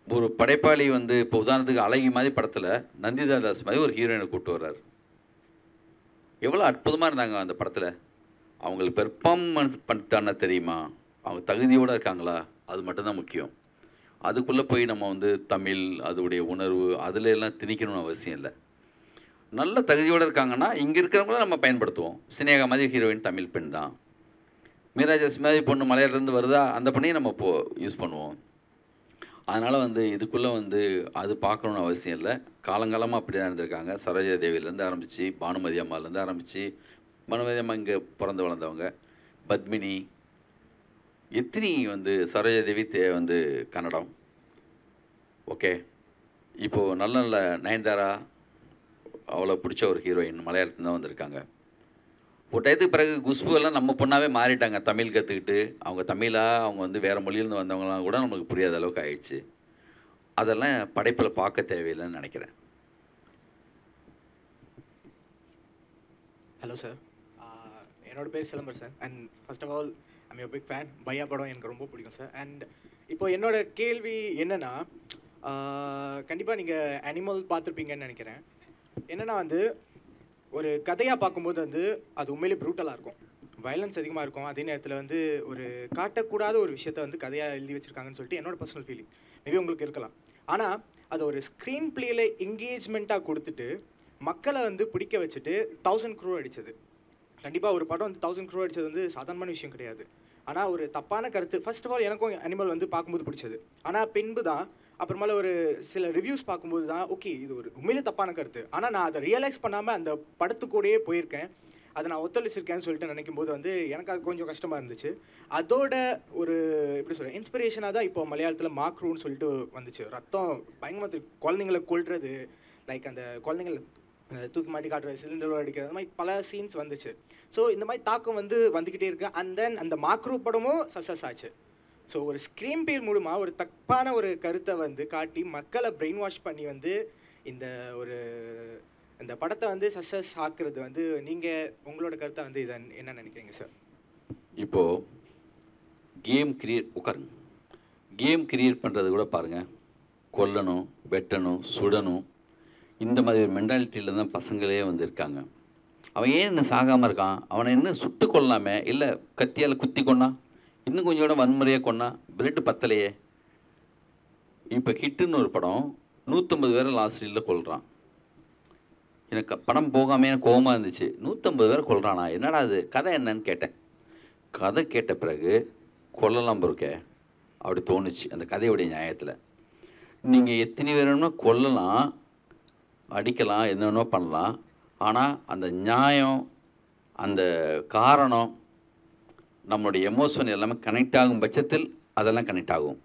ஒரு படைப்பாளி வந்து இப்போ உதாரணத்துக்கு அழகி மாதிரி படத்தில் நந்திதா தாஸ் மாதிரி ஒரு ஹீரோயினை கூப்பிட்டு வர்றாரு. எவ்வளோ அற்புதமாக இருந்தாங்க அந்த படத்தில். அவங்களுக்கு பெர்ஃபார்மன்ஸ் பண்ணிட்டான்னா தெரியுமா, அவங்க தகுதியோடு இருக்காங்களா, அது மட்டும்தான் முக்கியம். அதுக்குள்ளே போய் நம்ம வந்து தமிழ் அதோடைய உணர்வு அதில் எல்லாம் திணிக்கணும்னு அவசியம் இல்லை. நல்ல தகுதியோடு இருக்காங்கன்னா இங்கே இருக்கிறவங்கள நம்ம பயன்படுத்துவோம். சினேகா மாதிரி ஹீரோயின் தமிழ் பெண் தான். மீரா ஜாஸ் மாதிரி பொண்ணு மலையாளத்துலேருந்து வருதா, அந்த பொண்ணையும் நம்ம யூஸ் பண்ணுவோம். அதனால் வந்து இதுக்குள்ளே வந்து அது பார்க்கணுன்னு அவசியம் இல்லை. காலங்காலமாக அப்படி தான் இருந்திருக்காங்க. சரோஜா தேவியிலேருந்து ஆரம்பித்து பானுமதி அம்மாலேருந்து ஆரம்பித்து, பானுமதி அம்மா இங்கே பிறந்து வளர்ந்தவங்க, பத்மினி, எத்தனி வந்து சரோஜா தேவி வந்து கன்னடம். ஓகே, இப்போது நல்ல நல்ல நயன்தாரா அவ்வளோ பிடிச்ச ஒரு ஹீரோயின் மலையாளத்துல தான் வந்திருக்காங்க. ஒரு டயத்துக்கு பிறகு குஷ்பு எல்லாம் நம்ம பொண்ணாகவே மாறிட்டாங்க. தமிழ் கற்றுக்கிட்டு அவங்க தமிழாக அவங்க வந்து வேறு மொழியிலேருந்து வந்தவங்களாம் கூட நமக்கு புரியாத அளவுக்கு ஆயிடுச்சு. அதெல்லாம் படைப்பில் பார்க்க தேவையில்லைன்னு நினைக்கிறேன். ஹலோ சார், என்னோட பேர் Silambar sir. And first of all I'm you big fan. Paiyaa படம் எனக்கு ரொம்ப பிடிக்கும் சார். அண்ட் இப்போ என்னோட கேள்வி என்னென்னா, கண்டிப்பாக நீங்கள் அனிமல் பார்த்துருப்பீங்கன்னு நினைக்கிறேன். என்னென்னா வந்து ஒரு கதையாக பார்க்கும்போது வந்து அது உண்மையிலே ப்ரூட்டலாக இருக்கும், வயலன்ஸ் அதிகமாக இருக்கும். அதே நேரத்தில் வந்து ஒரு காட்டக்கூடாத ஒரு விஷயத்த வந்து கதையாக எழுதி வச்சுருக்காங்கன்னு சொல்லிட்டு என்னோட பர்சனல் ஃபீலிங். மேபி உங்களுக்கு இருக்கலாம். ஆனால் அது ஒரு ஸ்க்ரீன் பிளேயில் என்கேஜ்மெண்ட்டாக கொடுத்துட்டு மக்களை வந்து பிடிக்க வச்சுட்டு 1000 crore அடித்தது. கண்டிப்பாக ஒரு படம் வந்து 1000 crore அடித்தது வந்து சாதாரணமான விஷயம் கிடையாது. ஆனால் ஒரு தப்பான கருத்து, ஃபர்ஸ்ட் ஆஃப் ஆல் எனக்கும் அனிமல் வந்து பார்க்கும்போது பிடிச்சது. ஆனால் பின்பு தான் அப்புறமேல ஒரு சில ரிவ்யூஸ் பார்க்கும்போது தான் ஓகே இது ஒரு உண்மையிலே தப்பான கருத்து. ஆனால் நான் அதை ரியலைஸ் பண்ணாமல் அந்த படத்துக்கூடயே போயிருக்கேன், அதை நான் ஒத்துழைச்சிருக்கேன்னு சொல்லிட்டு நினைக்கும் போது வந்து எனக்கு அது கொஞ்சம் கஷ்டமாக இருந்துச்சு. அதோட ஒரு எப்படி சொல்கிறேன் இன்ஸ்பிரேஷனாக தான் இப்போ மலையாளத்தில் மாக்ரூன்னு சொல்லிட்டு வந்துச்சு. ரத்தம் பயங்கரமாக குழந்தைங்களை கொல்றது, லைக் அந்த குழந்தைங்களை தூக்கி மாட்டி காட்டுறது, சிலிண்டரில் அடிக்கிறது, அந்த மாதிரி பல சீன்ஸ் வந்துச்சு. ஸோ இந்த மாதிரி தாக்கம் வந்து வந்துக்கிட்டே இருக்கு. அண்ட் தென் அந்த மாக்ரூ படமும் சக்ஸஸ் ஆச்சு. ஸோ ஒரு ஸ்க்ரீன் பேர் மூலமாக ஒரு தப்பான ஒரு கருத்தை வந்து காட்டி மக்களை பிரெயின் வாஷ் பண்ணி வந்து இந்த படத்தை வந்து சக்ஸஸ் ஆக்குறது வந்து நீங்கள் உங்களோட கருத்தை வந்து இதை என்ன நினைக்கிறீங்க சார்? இப்போது கேம் கிரியேட் பண்ணுறது கூட பாருங்கள், கொல்லணும், வெட்டணும், சுடணும், இந்த மாதிரி ஒரு மென்டாலிட்டியில் தான் பசங்களே வந்து இருக்காங்க. அவன் ஏன் இன்னும் சாகாமல் இருக்கான், அவனை இன்னும் சுட்டு கொள்ளலாமே, இல்லை கத்தியால் குத்தி கொண்டா, இன்னும் கொஞ்சம் கூட வன்முறையாக கொண்டா, பிளட்டு பத்தலையே. இப்போ ஹிட்டுன்னு ஒரு படம் 150 பேரை லாஸ்ட் ரீலில் கொள்கிறான். எனக்கு படம் போகாமல் எனக்கு கோபமாக இருந்துச்சு. 150 பேரை கொள்கிறானா, என்னடா அது கதை என்னன்னு கேட்டேன். கதை கேட்ட பிறகு கொல்லலாம் பொறுக்க அப்படி தோணுச்சு அந்த கதையுடைய நியாயத்தில். நீங்கள் எத்தனை பேருன்னா கொல்லலாம், அடிக்கலாம், என்னென்னோ பண்ணலாம், ஆனால் அந்த நியாயம், அந்த காரணம், நம்மளுடைய எமோஷன் எல்லாமே கனெக்ட் ஆகும் பட்சத்தில் அதெல்லாம் கனெக்ட் ஆகும்.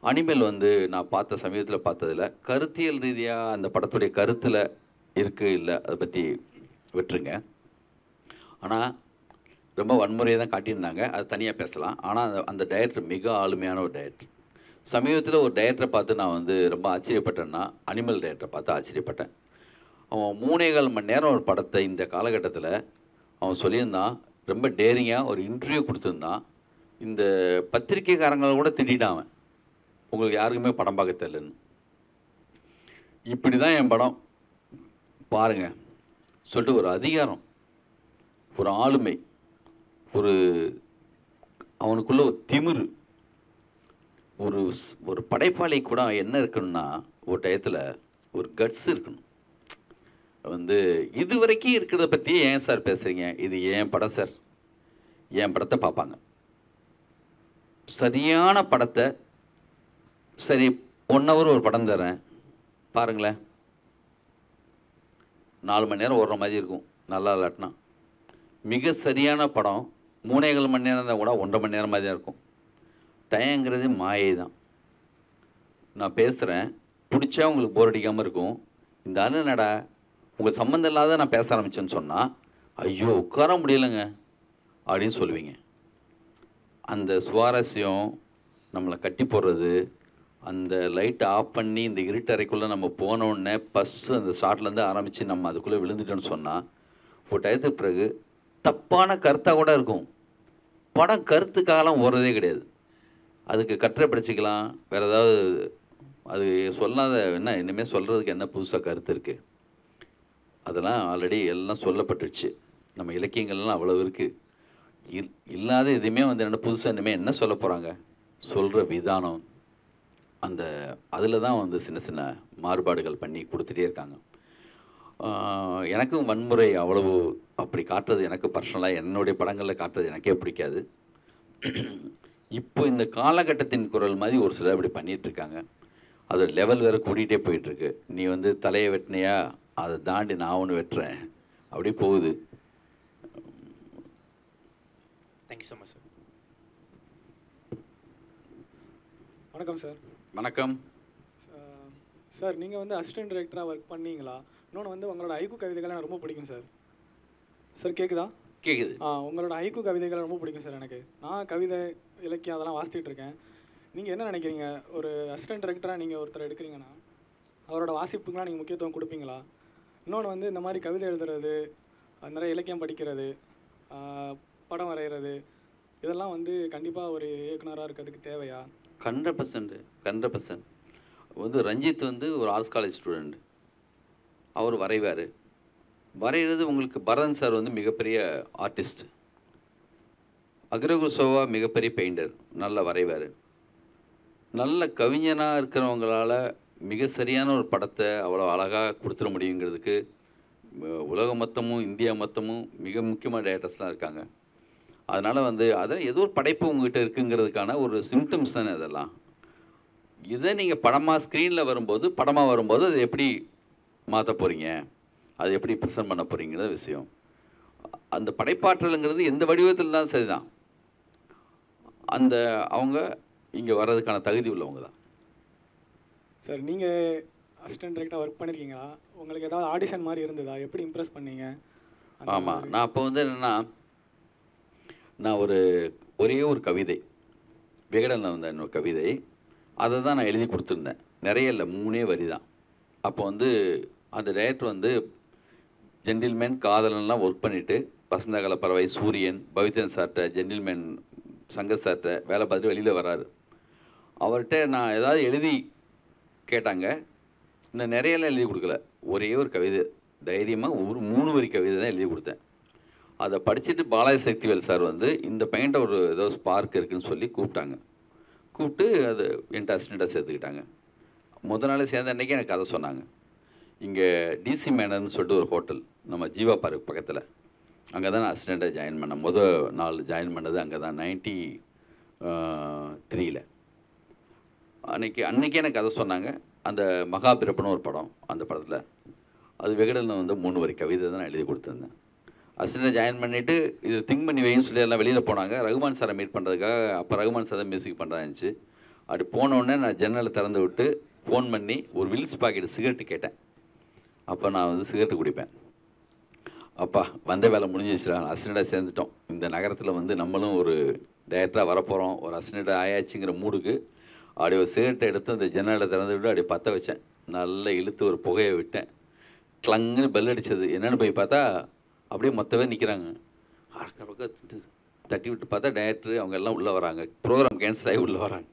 அனிமல் வந்து நான் பார்த்த சமீபத்தில் பார்த்ததில் கருத்தியல் ரீதியாக அந்த படத்துடைய கருத்தில் இருக்குது இல்லை அதை பற்றி விட்டுருங்க. ஆனால் ரொம்ப வன்முறையை தான் காட்டியிருந்தாங்க, அது தனியாக பேசலாம். ஆனால் அந்த டைரக்டர் மிக ஆளுமையான ஒரு டைரக்டர். சமீபத்தில் ஒரு டைரக்டரை பார்த்து நான் வந்து ரொம்ப ஆச்சரியப்பட்டேன்னா அனிமல் டைரக்டரை பார்த்து ஆச்சரியப்பட்டேன். அவன் 3.25 மணி நேரம் ஒரு படத்தை இந்த காலகட்டத்தில் அவன் சொல்லியிருந்தான். ரொம்ப டேரிங்காக ஒரு இன்டர்வியூ கொடுத்துருந்தான். இந்த பத்திரிக்கைக்காரங்களை கூட திட்டான் அவன், உங்களுக்கு யாருக்குமே படம் பார்க்க தெரியலன்னு. இப்படி தான் என் படம் பாருங்க சொல்லிட்டு ஒரு அதிகாரம், ஒரு ஆளுமை, ஒரு அவனுக்குள்ள ஒரு திமிரு, ஒரு படைப்பாளி கூட என்ன இருக்கணும்னா ஒரு டயத்தில் ஒரு கட்ஸ் இருக்கணும். வந்து இது வரைக்கும் இருக்கிறத பற்றி ஏன் சார் பேசுகிறீங்க, இது ஏன் படம் சார், என் படத்தை பார்ப்பாங்க. சரியான படத்தை சரி 1 hour ஒரு படம் தரேன் பாருங்களேன், 4 மணி நேரம் ஓடுற மாதிரி இருக்கும் நல்லா இல்லாட்டினா. மிக சரியான படம் 3.25 மணி நேரம் தான் கூட 1.5 மணி நேரம் மாதிரி தான் இருக்கும். டயங்கிறது மாயை தான். நான் பேசுகிறேன், பிடிச்சா உங்களுக்கு போர் அடிக்காமல் இருக்கும். இந்த ஆள் என்னடா உங்கள் சம்மந்தம் இல்லாத நான் பேச ஆரம்பித்தேன்னு சொன்னால் ஐயோ உட்கார முடியலைங்க அப்படின்னு சொல்லுவீங்க. அந்த சுவாரஸ்யம் நம்மளை கட்டி போடுறது, அந்த லைட்டை ஆஃப் பண்ணி இந்த இருட்டறைக்குள்ளே நம்ம போனோடனே ஃபஸ்ட்டு அந்த ஷார்ட்லேருந்து ஆரம்பித்து நம்ம அதுக்குள்ளே விழுந்துட்டோன்னு சொன்னால் ஒரு டயத்துக்கு பிறகு தப்பான கருத்தாக கூட இருக்கும். படம் கருத்துக்காகலாம் ஓடுறதே கிடையாது. அதுக்கு கற்றை படிச்சிக்கலாம், வேறு ஏதாவது அது சொல்லாத என்ன இனிமேல் சொல்கிறதுக்கு என்ன புதுசாக கருத்து இருக்குது, அதெல்லாம் ஆல்ரெடி எல்லாம் சொல்லப்பட்டுருச்சு. நம்ம இலக்கியங்கள்லாம் அவ்வளோ இருக்குது. இல்லாத எதுவுமே வந்து என்ன புதுசாக இனிமேல் என்ன சொல்ல போகிறாங்க, சொல்கிற விதானம் அந்த அதில் தான் வந்து சின்ன சின்ன மாறுபாடுகள் பண்ணி கொடுத்துட்டே இருக்காங்க. எனக்கும் வன்முறை அவ்வளவு அப்படி காட்டுறது எனக்கு பர்சனலாக என்னுடைய படங்களில் காட்டுறது எனக்கே பிடிக்காது. இப்போ இந்த காலகட்டத்தின் குரல் மாதிரி ஒரு சிலர் அப்படி பண்ணிகிட்ருக்காங்க. அதோட லெவல் வேறு கூட்டிகிட்டே போயிட்டுருக்கு. நீ வந்து தலையை வெட்டினியா, அதை தாண்டி நான் ஒன்று வெட்டுறேன், அப்படி போகுது. Thank you so much sir. வணக்கம் சார். வணக்கம் சார். நீங்கள் வந்து அசிஸ்டன்ட் டைரக்டராக ஒர்க் பண்ணீங்களா? இன்னொன்று வந்து உங்களோட ஐக்கு கவிதைகள் எனக்கு ரொம்ப பிடிக்கும் சார். சார் கேட்குதா? கேட்குது. உங்களோட ஐக்கு கவிதைகள் ரொம்ப பிடிக்கும் சார் எனக்கு. நான் கவிதை இலக்கியம் அதெல்லாம் வாசிச்சுட்டு இருக்கேன். நீங்கள் என்ன நினைக்கிறீங்க, ஒரு அசிஸ்டன்ட் டைரக்டராக நீங்கள் ஒருத்தர் எடுக்கிறீங்கன்னா அவரோட வாசிப்புக்கெலாம் நீங்கள் முக்கியத்துவம் கொடுப்பீங்களா? இன்னொன்று வந்து இந்த மாதிரி கவிதை எழுதுறது, நிறைய இலக்கியம் படிக்கிறது, படம் வரைகிறது, இதெல்லாம் வந்து கண்டிப்பாக ஒரு இயக்குனராக இருக்கிறதுக்கு தேவையா? 100% வந்து ரஞ்சித் வந்து ஒரு ஆர்ட்ஸ் காலேஜ் ஸ்டூடெண்ட். அவர் வரைவார். வரைகிறது உங்களுக்கு பரதன் சார் வந்து மிகப்பெரிய ஆர்டிஸ்ட். அக்ரகுசோவா மிகப்பெரிய பெயிண்டர், நல்லா வரைவார். நல்ல கவிஞனாக இருக்கிறவங்களால் மிக சரியான ஒரு படத்தை அவ்வளோ அழகாக கொடுத்துட முடியுங்கிறதுக்கு உலகம் மொத்தமும் இந்தியா மொத்தமும் மிக முக்கியமான டைரக்டர்ஸ்லாம் இருக்காங்க. அதனால் வந்து அதில் ஏதோ ஒரு படைப்பு உங்கள்கிட்ட இருக்குங்கிறதுக்கான ஒரு சிம்டம்ஸ் தானே அதெல்லாம். இதை நீங்கள் படமாக ஸ்க்ரீனில் வரும்போது படமாக வரும்போது அதை எப்படி மாற்ற போகிறீங்க, அதை எப்படி ப்ரெசென்ட் பண்ண போகிறீங்கிற விஷயம். அந்த படைப்பாற்றலுங்கிறது எந்த வடிவத்தில் தான் சரிதான். அந்த அவங்க இங்கே வர்றதுக்கான தகுதி உள்ளவங்க தான். சார் நீங்கள் அசிஸ்டன்ட் டைரக்டராக ஒர்க் பண்ணியிருக்கீங்களா? உங்களுக்கு ஏதாவது ஆடிஷன் மாதிரி இருந்ததா? எப்படி இம்ப்ரெஸ் பண்ணீங்க? ஆமாம், நான் அப்போ வந்து என்னென்னா, நான் ஒரே ஒரு கவிதை விகடனில் வந்த என்னோட கவிதை, அதை தான் நான் எழுதி கொடுத்துருந்தேன். நிறைய இல்லை, 3 வரி தான். அப்போ வந்து அந்த டைரக்டர் வந்து ஜென்டில்மேன் காதலன்லாம் ஒர்க் பண்ணிவிட்டு வசந்தகால பறவை, சூரியன், பவித்ரன் சார்கிட்ட, ஜென்டில்மேன் சங்கர் சார்கிட்ட வேலை பார்த்துட்டு வெளியில் வராரு. அவர்கிட்ட நான் ஏதாவது எழுதி கேட்டாங்க. இன்னும் நிறையெல்லாம் எழுதி கொடுக்கல, ஒரே ஒரு கவிதை தைரியமாக ஒரு 3 வரி கவிதை தான் எழுதி கொடுத்தேன். அதை படிச்சுட்டு பாலாஜி சக்திவேல் சார் வந்து இந்த பையன்ட்ட ஒரு ஏதோ ஸ்பார்க் இருக்குதுன்னு சொல்லி கூப்பிட்டு அது என்கிட்ட அசிஸ்டண்ட்டாக சேர்த்துக்கிட்டாங்க. முதல் நாள் சேர்ந்த அன்றைக்கி எனக்கு அதை சொன்னாங்க. இங்கே டிசி மேனர்னு சொல்லிட்டு ஒரு ஹோட்டல் நம்ம ஜீவா பார்க் பக்கத்தில், அங்கே தான் நான் அசிஸ்டண்ட்டாக ஜாயின் பண்ணேன். முதல் நாள் ஜாயின் பண்ணது அங்கே தான் 93 அன்றைக்கி எனக்கு அதை சொன்னாங்க. அந்த மகாபிரப்பன்னு ஒரு படம், அந்த படத்தில் அது விகடனில் வந்து 3 வரி கவிதை தான் நான் எழுதி கொடுத்துருந்தேன். அசிஸ்டண்ட்டாக ஜாயின் பண்ணிவிட்டு இது திங்க் பண்ணி வைன்னு சொல்லி எல்லாம் வெளியில் போனாங்க. ரகுமான் சாரை மீட் பண்ணுறதுக்காக. அப்போ ரகுமான் சார் தான் மியூசிக் பண்ணுறாருந்துச்சு. அப்படி போனோடனே நான் ஜன்னலை திறந்து விட்டு ஃபோன் பண்ணி ஒரு வில்ஸ் பாக்கெட் சிகரெட்டு கேட்டேன். அப்போ நான் வந்து சிகரெட்டு குடிப்பேன். அப்பா வந்த வேலை முடிஞ்சிச்சுடா, அசிஸ்டண்ட்டாக சேர்ந்துட்டோம், இந்த நகரத்தில் வந்து நம்மளும் ஒரு டைரக்டராக வரப்போகிறோம், ஒரு அசிஸ்டண்ட்டாக ஆயாச்சுங்கிற மூடுக்கு அப்படியே ஒரு சிகரெட்டை எடுத்து அந்த ஜன்னலை திறந்து விட்டு அப்படியே பற்ற வச்சேன். நல்லா இழுத்து ஒரு புகையை விட்டேன். கிளங்குன்னு பெல் அடித்தது. என்னென்னு போய் பார்த்தா அப்படியே மொத்தவே நிற்கிறாங்க. தட்டி விட்டு பார்த்தா டைரக்டரு அவங்க எல்லாம் உள்ளே வராங்க. ப்ரோக்ராம் கேன்சல் ஆகி உள்ளே வராங்க.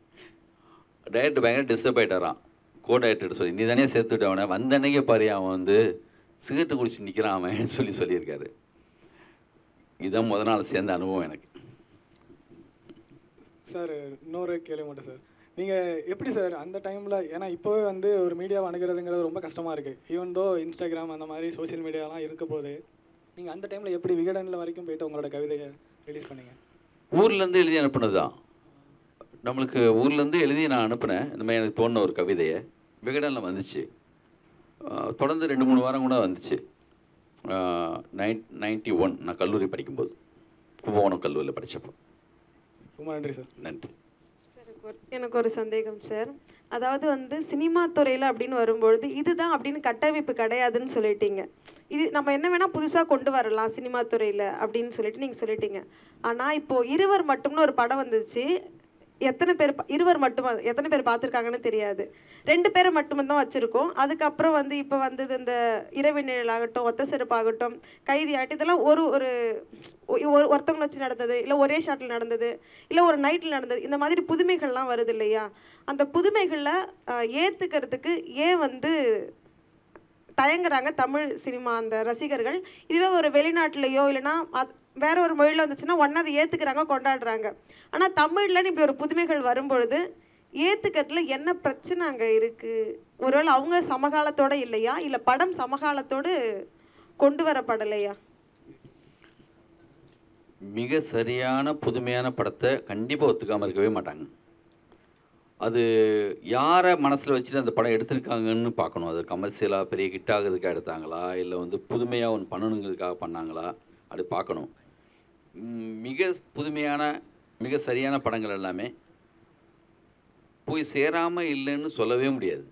டைரக்டர் பயங்கர டிஸ்டர்ப் ஆகிட்டாரான். டைரக்டர் சொல்லி, நீ தானே சேர்த்து விட்டு அவனை வந்த அன்னைக்கே பாரு, அவன் வந்து சிகரெட்டு குடிச்சு நிற்கிறான் அவன் சொல்லியிருக்காரு. இதுதான் முதல் நாள் சேர்ந்த அனுபவம் எனக்கு. சார் இன்னொரு கேள்வி மட்டும் சார். நீங்கள் எப்படி சார் அந்த டைமில், ஏன்னா இப்போவே வந்து ஒரு மீடியாவை அணுகிறதுங்கிறது ரொம்ப கஷ்டமாக இருக்குது. ஈவன் தோ இன்ஸ்டாகிராம் அந்த மாதிரி சோஷியல் மீடியாலாம் இருக்க போது நீங்கள் அந்த டைமில் எப்படி விகடனில் வரைக்கும் போயிட்டு உங்களோட கவிதையை ரிலீஸ் பண்ணீங்க? ஊர்லேருந்து எழுதி அனுப்புனது தான். நம்மளுக்கு ஊர்லேருந்து எழுதி நான் அனுப்புனேன். இந்த மாதிரி எனக்கு தோணுன ஒரு கவிதையை விகடனில் வந்துச்சு. தொடர்ந்து 2-3 வாரம் கூட வந்துச்சு. 91 நான் கல்லூரி படிக்கும்போது, கும்பகோணம் கல்லூரியில் படித்தப்போ. ரொம்ப நன்றி சார். நன்றி சார். எனக்கு ஒரு சந்தேகம் சார். அதாவது வந்து சினிமா துறையில் அப்படின்னு வரும்பொழுது இதுதான் அப்படின்னு கட்டமைப்பு கிடையாதுன்னு சொல்லிட்டீங்க. இது நம்ம என்ன வேணால் புதுசாக கொண்டு வரலாம் சினிமா துறையில் அப்படின்னு சொல்லிட்டு நீங்கள் சொல்லிட்டீங்க. ஆனால் இப்போது இருவர் மட்டும்னு ஒரு படம் வந்துச்சு. எத்தனை பேர் எத்தனை பேர் பார்த்துருக்காங்கன்னு தெரியாது. 2 பேரை மட்டும்தான் வச்சுருக்கோம். அதுக்கப்புறம் வந்து இப்போ வந்தது இந்த இரவு நிழலாகட்டும், ஒத்த செருப்பாகட்டும், கைதி ஆகட்டும், இதெல்லாம் ஒருத்தவங்களை வச்சு நடந்தது, இல்லை ஒரே ஷாட்டில் நடந்தது, இல்லை ஒரு நைட்டில் நடந்தது. இந்த மாதிரி புதுமைகள்லாம் வருது இல்லையா? அந்த புதுமைகளில் ஏற்றுக்கிறதுக்கு ஏன் வந்து தயங்குறாங்க தமிழ் சினிமா அந்த ரசிகர்கள்? இதுவே ஒரு வெளிநாட்டிலையோ இல்லைனா வேற ஒரு மொழியில் வந்துச்சுன்னா ஒன்றா அதை ஏற்றுக்கிறாங்க, கொண்டாடுறாங்க. ஆனால் தமிழில் இப்படி ஒரு புதுமைகள் வரும்பொழுது ஏற்றுக்கிறதுல என்ன பிரச்சனை அங்கே இருக்குது? ஒருவேளை அவங்க சமகாலத்தோடு இல்லையா, இல்லை படம் சமகாலத்தோடு கொண்டு வரப்படலையா? மிக சரியான புதுமையான படத்தை கண்டிப்பாக ஒத்துக்காமல் இருக்கவே மாட்டாங்க. அது யாரை மனசில் வச்சுட்டு அந்த படம் எடுத்திருக்காங்கன்னு பார்க்கணும். அது கமர்ஷியலாக பெரிய ஹிட் ஆகுறதுக்காக எடுத்தாங்களா, இல்லை வந்து புதுமையாக ஒன்று பண்ணணுங்கிறதுக்காக பண்ணாங்களா, அப்படி பார்க்கணும். மிக புதுமையான மிக சரியான படங்கள் எல்லாமே போய் சேராமல் இல்லைன்னு சொல்லவே முடியாது.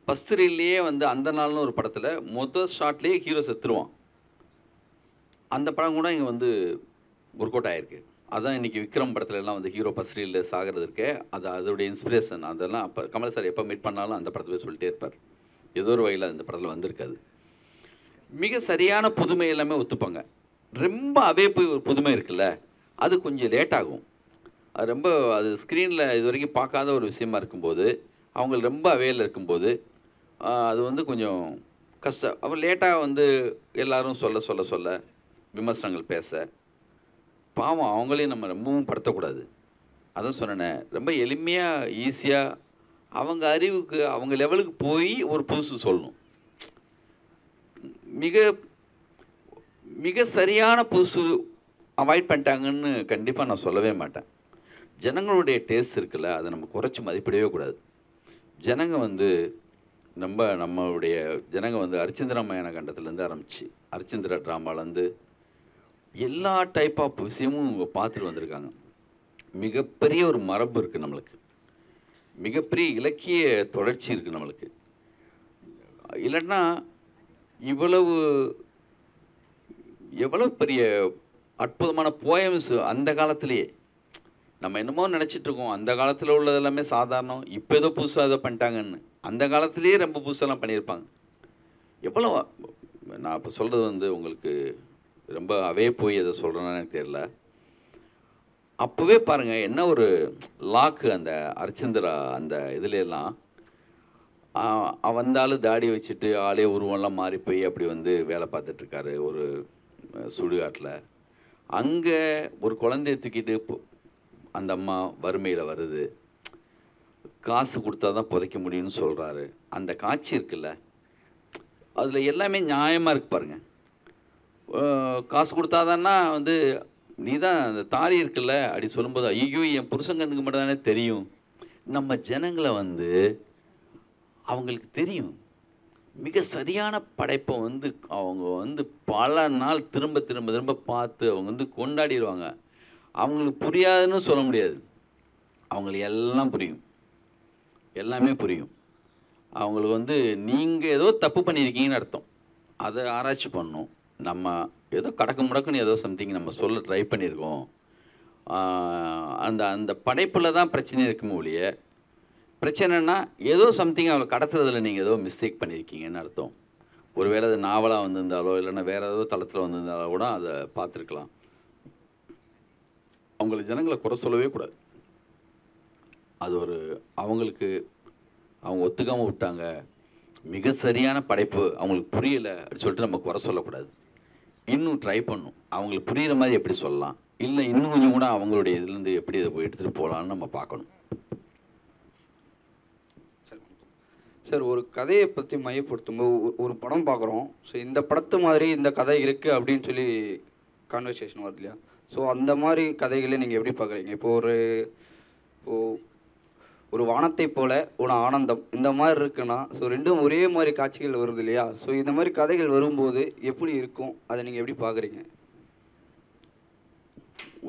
ஃபஸ்ட் ரீல்லையே வந்து அந்த நாள்னு ஒரு படத்தில் மொதல் ஷாட்லேயே ஹீரோ செத்துருவான். அந்த படம் கூட இங்கே வந்து ஒர்க் அவுட் ஆகிருக்கு. அதுதான் இன்றைக்கி விக்ரம் படத்துல எல்லாம் வந்து ஹீரோ ஃபஸ்ட் ரீலில் சாகிறது இருக்கே, அது அதோடைய இன்ஸ்பிரேஷன். அதெல்லாம் அப்போ கமல் சார் எப்போ மீட் பண்ணாலும் அந்த படத்தை சொல்லிட்டே இருப்பார். ஏதோ ஒரு வகையில் அந்த படத்தில் வந்திருக்காது. மிக சரியான புதுமை எல்லாமே ஒத்துப்பாங்க. ரொம்ப அவே போய் ஒரு புதுமை இருக்குல்ல, அது கொஞ்சம் லேட் ஆகும். அது ரொம்ப அது ஸ்க்ரீனில் இது வரைக்கும் பார்க்காத ஒரு விஷயமா இருக்கும்போது, அவங்க ரொம்ப அவேயில் இருக்கும்போது அது வந்து கொஞ்சம் கஷ்டம். அப்போ லேட்டாக வந்து எல்லோரும் சொல்ல விமர்சனங்கள் பேச, பாவம் அவங்களையும் நம்ம ரொம்பவும் படுத்தக்கூடாது. அதான் சொன்னேனே, ரொம்ப எளிமையாக ஈஸியாக அவங்க அறிவுக்கு அவங்க லெவலுக்கு போய் ஒரு புதுசு சொல்லணும். மிக மிக சரியான புதுசு அவாய்ட் பண்ணிட்டாங்கன்னு கண்டிப்பாக நான் சொல்லவே மாட்டேன். ஜனங்களுடைய டேஸ்ட் இருக்குல்ல, அதை நம்ம குறைச்சி மதிப்பிடவே கூடாது. ஜனங்க வந்து நம்மளுடைய ஜனங்க வந்து அரிச்சந்திரமயன கண்டத்துலேருந்து ஆரம்பித்து அரிச்சந்திர ட்ராமாலேருந்து எல்லா டைப் ஆஃப் விஷயமும் பார்த்துட்டு வந்திருக்காங்க. மிகப்பெரிய ஒரு மரபு இருக்குது நம்மளுக்கு, மிகப்பெரிய இலக்கிய தொடர்ச்சி இருக்குது நம்மளுக்கு. இல்லைன்னா எவ்வளவு பெரிய அற்புதமான போயம்ஸ் அந்த காலத்திலேயே. நம்ம என்னமோ நினச்சிட்ருக்கோம் அந்த காலத்தில் உள்ளது எல்லாமே சாதாரணம், இப்போ ஏதோ புதுசாக ஏதோ பண்ணிட்டாங்கன்னு. அந்த காலத்துலேயே ரொம்ப புதுசெல்லாம் பண்ணியிருப்பாங்க. எவ்வளோ நான் இப்போ சொல்கிறது வந்து உங்களுக்கு ரொம்ப அவே போய் எதை சொல்கிறேன்னு எனக்கு தெரியல. அப்போவே பாருங்கள் என்ன ஒரு லாக்கு அந்த அரிச்சந்திரா அந்த இதுலாம் வந்தாலும் தாடி வச்சுட்டு ஆளே உருவம்லாம் மாறி போய் அப்படி வந்து வேலை பார்த்துட்ருக்காரு ஒரு சுடுகாட்டில். அங்கே ஒரு குழந்தைய தூக்கிட்டு அந்த அம்மா வறுமையில் வருது, காசு கொடுத்தா தான் புதைக்க முடியும்னு சொல்கிறாரு. அந்த காட்சி இருக்குல்ல, அதில் எல்லாமே நியாயமாக இருக்கு பாருங்கள். காசு கொடுத்தாதான்னா வந்து நீ தான் அந்த தாலி இருக்குல்ல அப்படி சொல்லும்போது ஐயோ என் புருஷங்கனுக்கு மட்டும் தானே தெரியும். நம்ம ஜனங்களை வந்து அவங்களுக்கு தெரியும். மிக சரியான படைப்பை வந்து அவங்க வந்து பல நாள் திரும்ப திரும்ப திரும்ப பார்த்து அவங்க வந்து கொண்டாடிடுவாங்க. அவங்களுக்கு புரியாதுன்னு சொல்ல முடியாது, அவங்களுக்கு எல்லாம் புரியும், எல்லாமே புரியும். அவங்களுக்கு வந்து நீங்கள் ஏதோ தப்பு பண்ணியிருக்கீங்கன்னு அர்த்தம். அதை ஆராய்ச்சி பண்ணணும். நம்ம ஏதோ கடக்கு முடக்குன்னு ஏதோ சம்திங் நம்ம சொல்ல ட்ரை பண்ணியிருக்கோம். அந்த படைப்பில் தான் பிரச்சனை இருக்குமோ ஒழிய, பிரச்சனைனா ஏதோ சம்திங் அவளை கடத்துறதுல நீங்கள் ஏதோ மிஸ்டேக் பண்ணியிருக்கீங்கன்னு அர்த்தம். ஒருவேளை அது நாவலாக வந்திருந்தாலோ இல்லைன்னா வேறு ஏதோ தளத்தில் வந்திருந்தாலோ கூட அதை பார்த்துருக்கலாம். அவங்களுக்கு ஜனங்களை குறை சொல்லவே கூடாது. அது ஒரு அவங்களுக்கு அவங்க ஒத்துக்காமல் விட்டாங்க, மிக சரியான படைப்பு அவங்களுக்கு புரியலை அப்படின்னு சொல்லிட்டு நம்ம குறை சொல்லக்கூடாது. இன்னும் ட்ரை பண்ணணும், அவங்களுக்கு புரிகிற மாதிரி எப்படி சொல்லலாம், இல்லை இன்னும் கொஞ்சம் கூட அவங்களுடைய இதுலேருந்து எப்படி இதை எடுத்துகிட்டு போகலான்னு நம்ம பார்க்கணும். சார், ஒரு கதையை பற்றி மையப்படுத்தும்போது ஒரு படம் பார்க்குறோம். ஸோ இந்த படத்து மாதிரி இந்த கதை இருக்குது அப்படின்னு சொல்லி கான்வர்சேஷன் வருது இல்லையா? ஸோ அந்த மாதிரி கதைகளை நீங்கள் எப்படி பார்க்குறீங்க? இப்போது ஒரு வானத்தை போல ஒரு ஆனந்தம் இந்த மாதிரி இருக்குன்னா, ஸோ ரெண்டும் ஒரே மாதிரி காட்சிகள் வருது இல்லையா? ஸோ இந்த மாதிரி கதைகள் வரும்போது எப்படி இருக்கும், அதை நீங்கள் எப்படி பார்க்குறீங்க?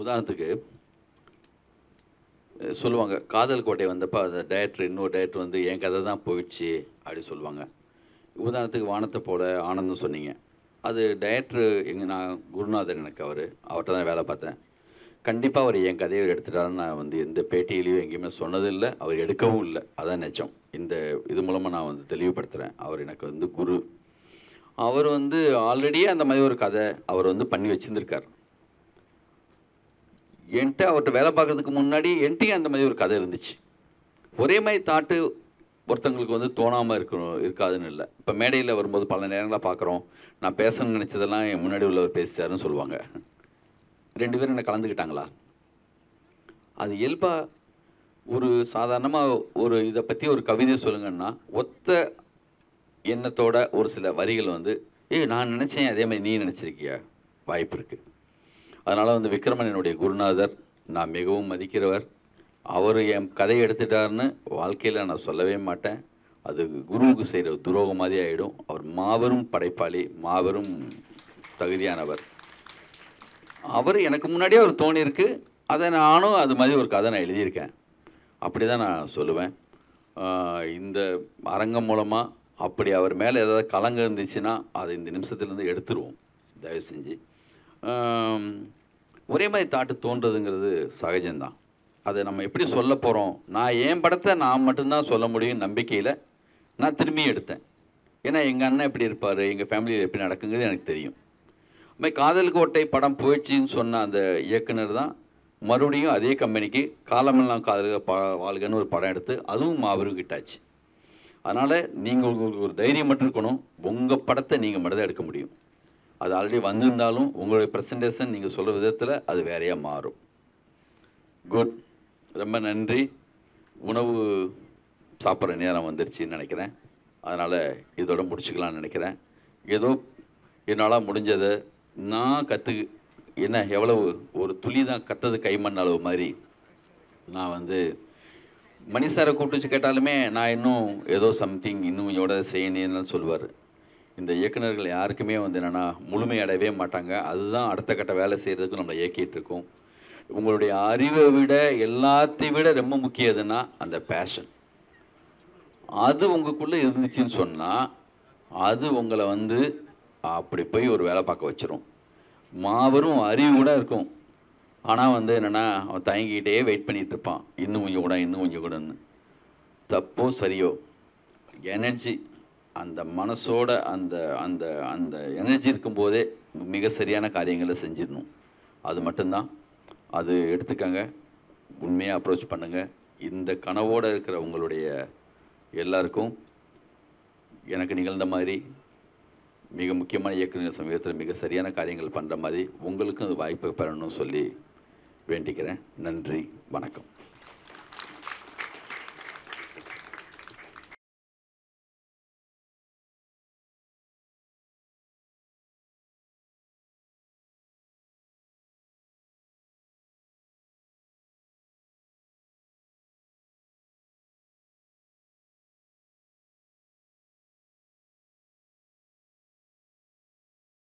உதாரணத்துக்கு சொல்லுவாங்க, காதல் கோட்டை வந்தப்போ அந்த டைரக்டர் இன்னொரு டைரக்டர் வந்து என் கதை தான் போயிடுச்சு அப்படி சொல்லுவாங்க. உதாரணத்துக்கு வானத்தை போல ஆனந்தம் சொன்னீங்க. அது டைரக்டர் நான் குருநாதர், எனக்கு அவர்கிட்ட தான் வேலை பார்த்தேன். கண்டிப்பாக அவர் என் கதையை எடுத்துட்டாருன்னு நான் வந்து எந்த பேட்டியிலையும் எங்கேயுமே சொன்னதில்லை, அவர் எடுக்கவும் இல்லை. அதான் நிஜம். இந்த இது மூலமாக நான் வந்து தெளிவுபடுத்துகிறேன். அவர் எனக்கு வந்து குரு. அவர் வந்து ஆல்ரெடியே அந்த மாதிரி ஒரு கதை அவர் வந்து பண்ணி வச்சுருந்துருக்கார். என்கிட்ட அவர்கிட்ட வேலை பார்க்குறதுக்கு முன்னாடி என்கிட்டையும் அந்த மாதிரி ஒரு கதை இருந்துச்சு. ஒரே மாதிரி தாட்டு ஒருத்தங்களுக்கு வந்து தோணாமல் இருக்காதுன்னு இல்லை. இப்போ மேடையில் வரும்போது பல நேரங்களாக பார்க்குறோம், நான் பேசணும்னு நினச்சதெல்லாம் என் முன்னாடி உள்ளவர் பேசிட்டாருன்னு சொல்லுவாங்க. 2 பேரும் என்ன கலந்துக்கிட்டாங்களா? அது இயல்பாக ஒரு சாதாரணமாக ஒரு இதை பற்றி ஒரு கவிதை சொல்லுங்கன்னா ஒத்த எண்ணத்தோட ஒரு சில வரிகள் வந்து நான் நினச்சேன் அதே மாதிரி நீ நினச்சிருக்கியா, வாய்ப்பு இருக்குது. அதனால் வந்து விக்ரமன் என்னுடைய குருநாதர், நான் மிகவும் மதிக்கிறவர். அவர் என் கதையை எடுத்துட்டாருன்னு வாழ்க்கையில் நான் சொல்லவே மாட்டேன். அது குருவுக்கு செய்கிற துரோகம் மாதிரி ஆகிடும். அவர் மாபெரும் படைப்பாளி, மாபெரும் தகுதியானவர். அவர் எனக்கு முன்னாடியே அவர் தோணியிருக்கு, அதை நானும் அது மாதிரி ஒரு கதை நான் எழுதியிருக்கேன். அப்படி தான் நான் சொல்லுவேன். இந்த அரங்கம் மூலமாக அப்படி அவர் மேலே ஏதாவது கலங்க இருந்துச்சுன்னா அதை இந்த நிமிஷத்துலேருந்து எடுத்துருவோம் தயவு செஞ்சு. ஒரே மாதிரி தாட்டு தோன்றதுங்கிறது சகஜம்தான். அதை நம்ம எப்படி சொல்ல போகிறோம்? நான் என் படத்தை நான் மட்டும்தான் சொல்ல முடியும் நம்பிக்கையில் நான் திரும்பியும் எடுத்தேன். ஏன்னா எங்கள் அண்ணன் எப்படி இருப்பார், எங்கள் ஃபேமிலியில் எப்படி நடக்குங்கிறது எனக்கு தெரியும். மாதிரி காதல் கோட்டை படம் போயிடுச்சின்னு சொன்ன அந்த இயக்குனர் தான் மறுபடியும் அதே கம்பெனிக்கு காலமெல்லாம் காதல் வாழ்கன்னு ஒரு படம் எடுத்து அதுவும் மாபெரும் கிட்டாச்சு. அதனால் நீங்கள் உங்களுக்கு ஒரு தைரியம் மட்டும் இருக்கணும். உங்கள் படத்தை நீங்கள் மட்டும் தான் எடுக்க முடியும். அது ஆல்ரெடி வந்திருந்தாலும் உங்களுடைய ப்ரெசன்டேஷன் நீங்கள் சொல்கிற விதத்தில் அது வேறையாக மாறும். குட், ரொம்ப நன்றி. உணவு சாப்பிட்ற நேரம் வந்துருச்சுன்னு நினைக்கிறேன். அதனால் இதோட முடிச்சுக்கலான்னு நினைக்கிறேன். ஏதோ என்னால் முடிஞ்சதை நான் என்ன எவ்வளவு ஒரு துளி தான் கட்டது கைமண் அளவு மாதிரி நான் வந்து மணி சாரை கூப்பிட்டு வச்சு கேட்டாலுமே நான் இன்னும் ஏதோ சம்திங் இன்னும் இதோட செய்யணும்னு சொல்லுவார். இந்த இயக்குநர்கள் யாருக்குமே வந்து என்னென்னா முழுமையடையவே மாட்டாங்க. அதுதான் அடுத்த கட்ட வேலை செய்கிறதுக்கு நம்மளை இயக்கிட்டு இருக்கோம். உங்களுடைய அறிவை விட எல்லாத்தையும் விட ரொம்ப முக்கியம் எதுன்னா அந்த பேஷன். அது உங்களுக்குள்ளே இருந்துச்சுன்னு சொன்னால் அது உங்களை வந்து அப்படி போய் ஒரு வேலை பார்க்க வச்சிரும். மாபெரும் அறிவு கூட இருக்கும், ஆனால் வந்து என்னென்னா அவன் தயங்கிக்கிட்டே வெயிட் பண்ணிகிட்டு இருப்பான், இன்னும் கொஞ்சம் கூட இன்னும் கொஞ்சம் கூடன்னு. தப்போ சரியோ எனர்ஜி, அந்த மனசோட அந்த அந்த அந்த எனர்ஜி இருக்கும்போதே மிக சரியான காரியங்களை செஞ்சிடணும். அது மட்டும்தான். அது எடுத்துக்கங்க, உண்மையாக அப்ரோச் பண்ணுங்கள். இந்த கனவோடு இருக்கிற உங்களுடைய எல்லாருக்கும் எனக்கு நிகழ்ந்த மாதிரி மிக முக்கியமான இயக்குநர் சமீபத்தில் மிக சரியான காரியங்கள் பண்ணுற மாதிரி உங்களுக்கும் அது வாய்ப்பை பெறணும்னு சொல்லி வேண்டிக்கிறேன். நன்றி, வணக்கம்.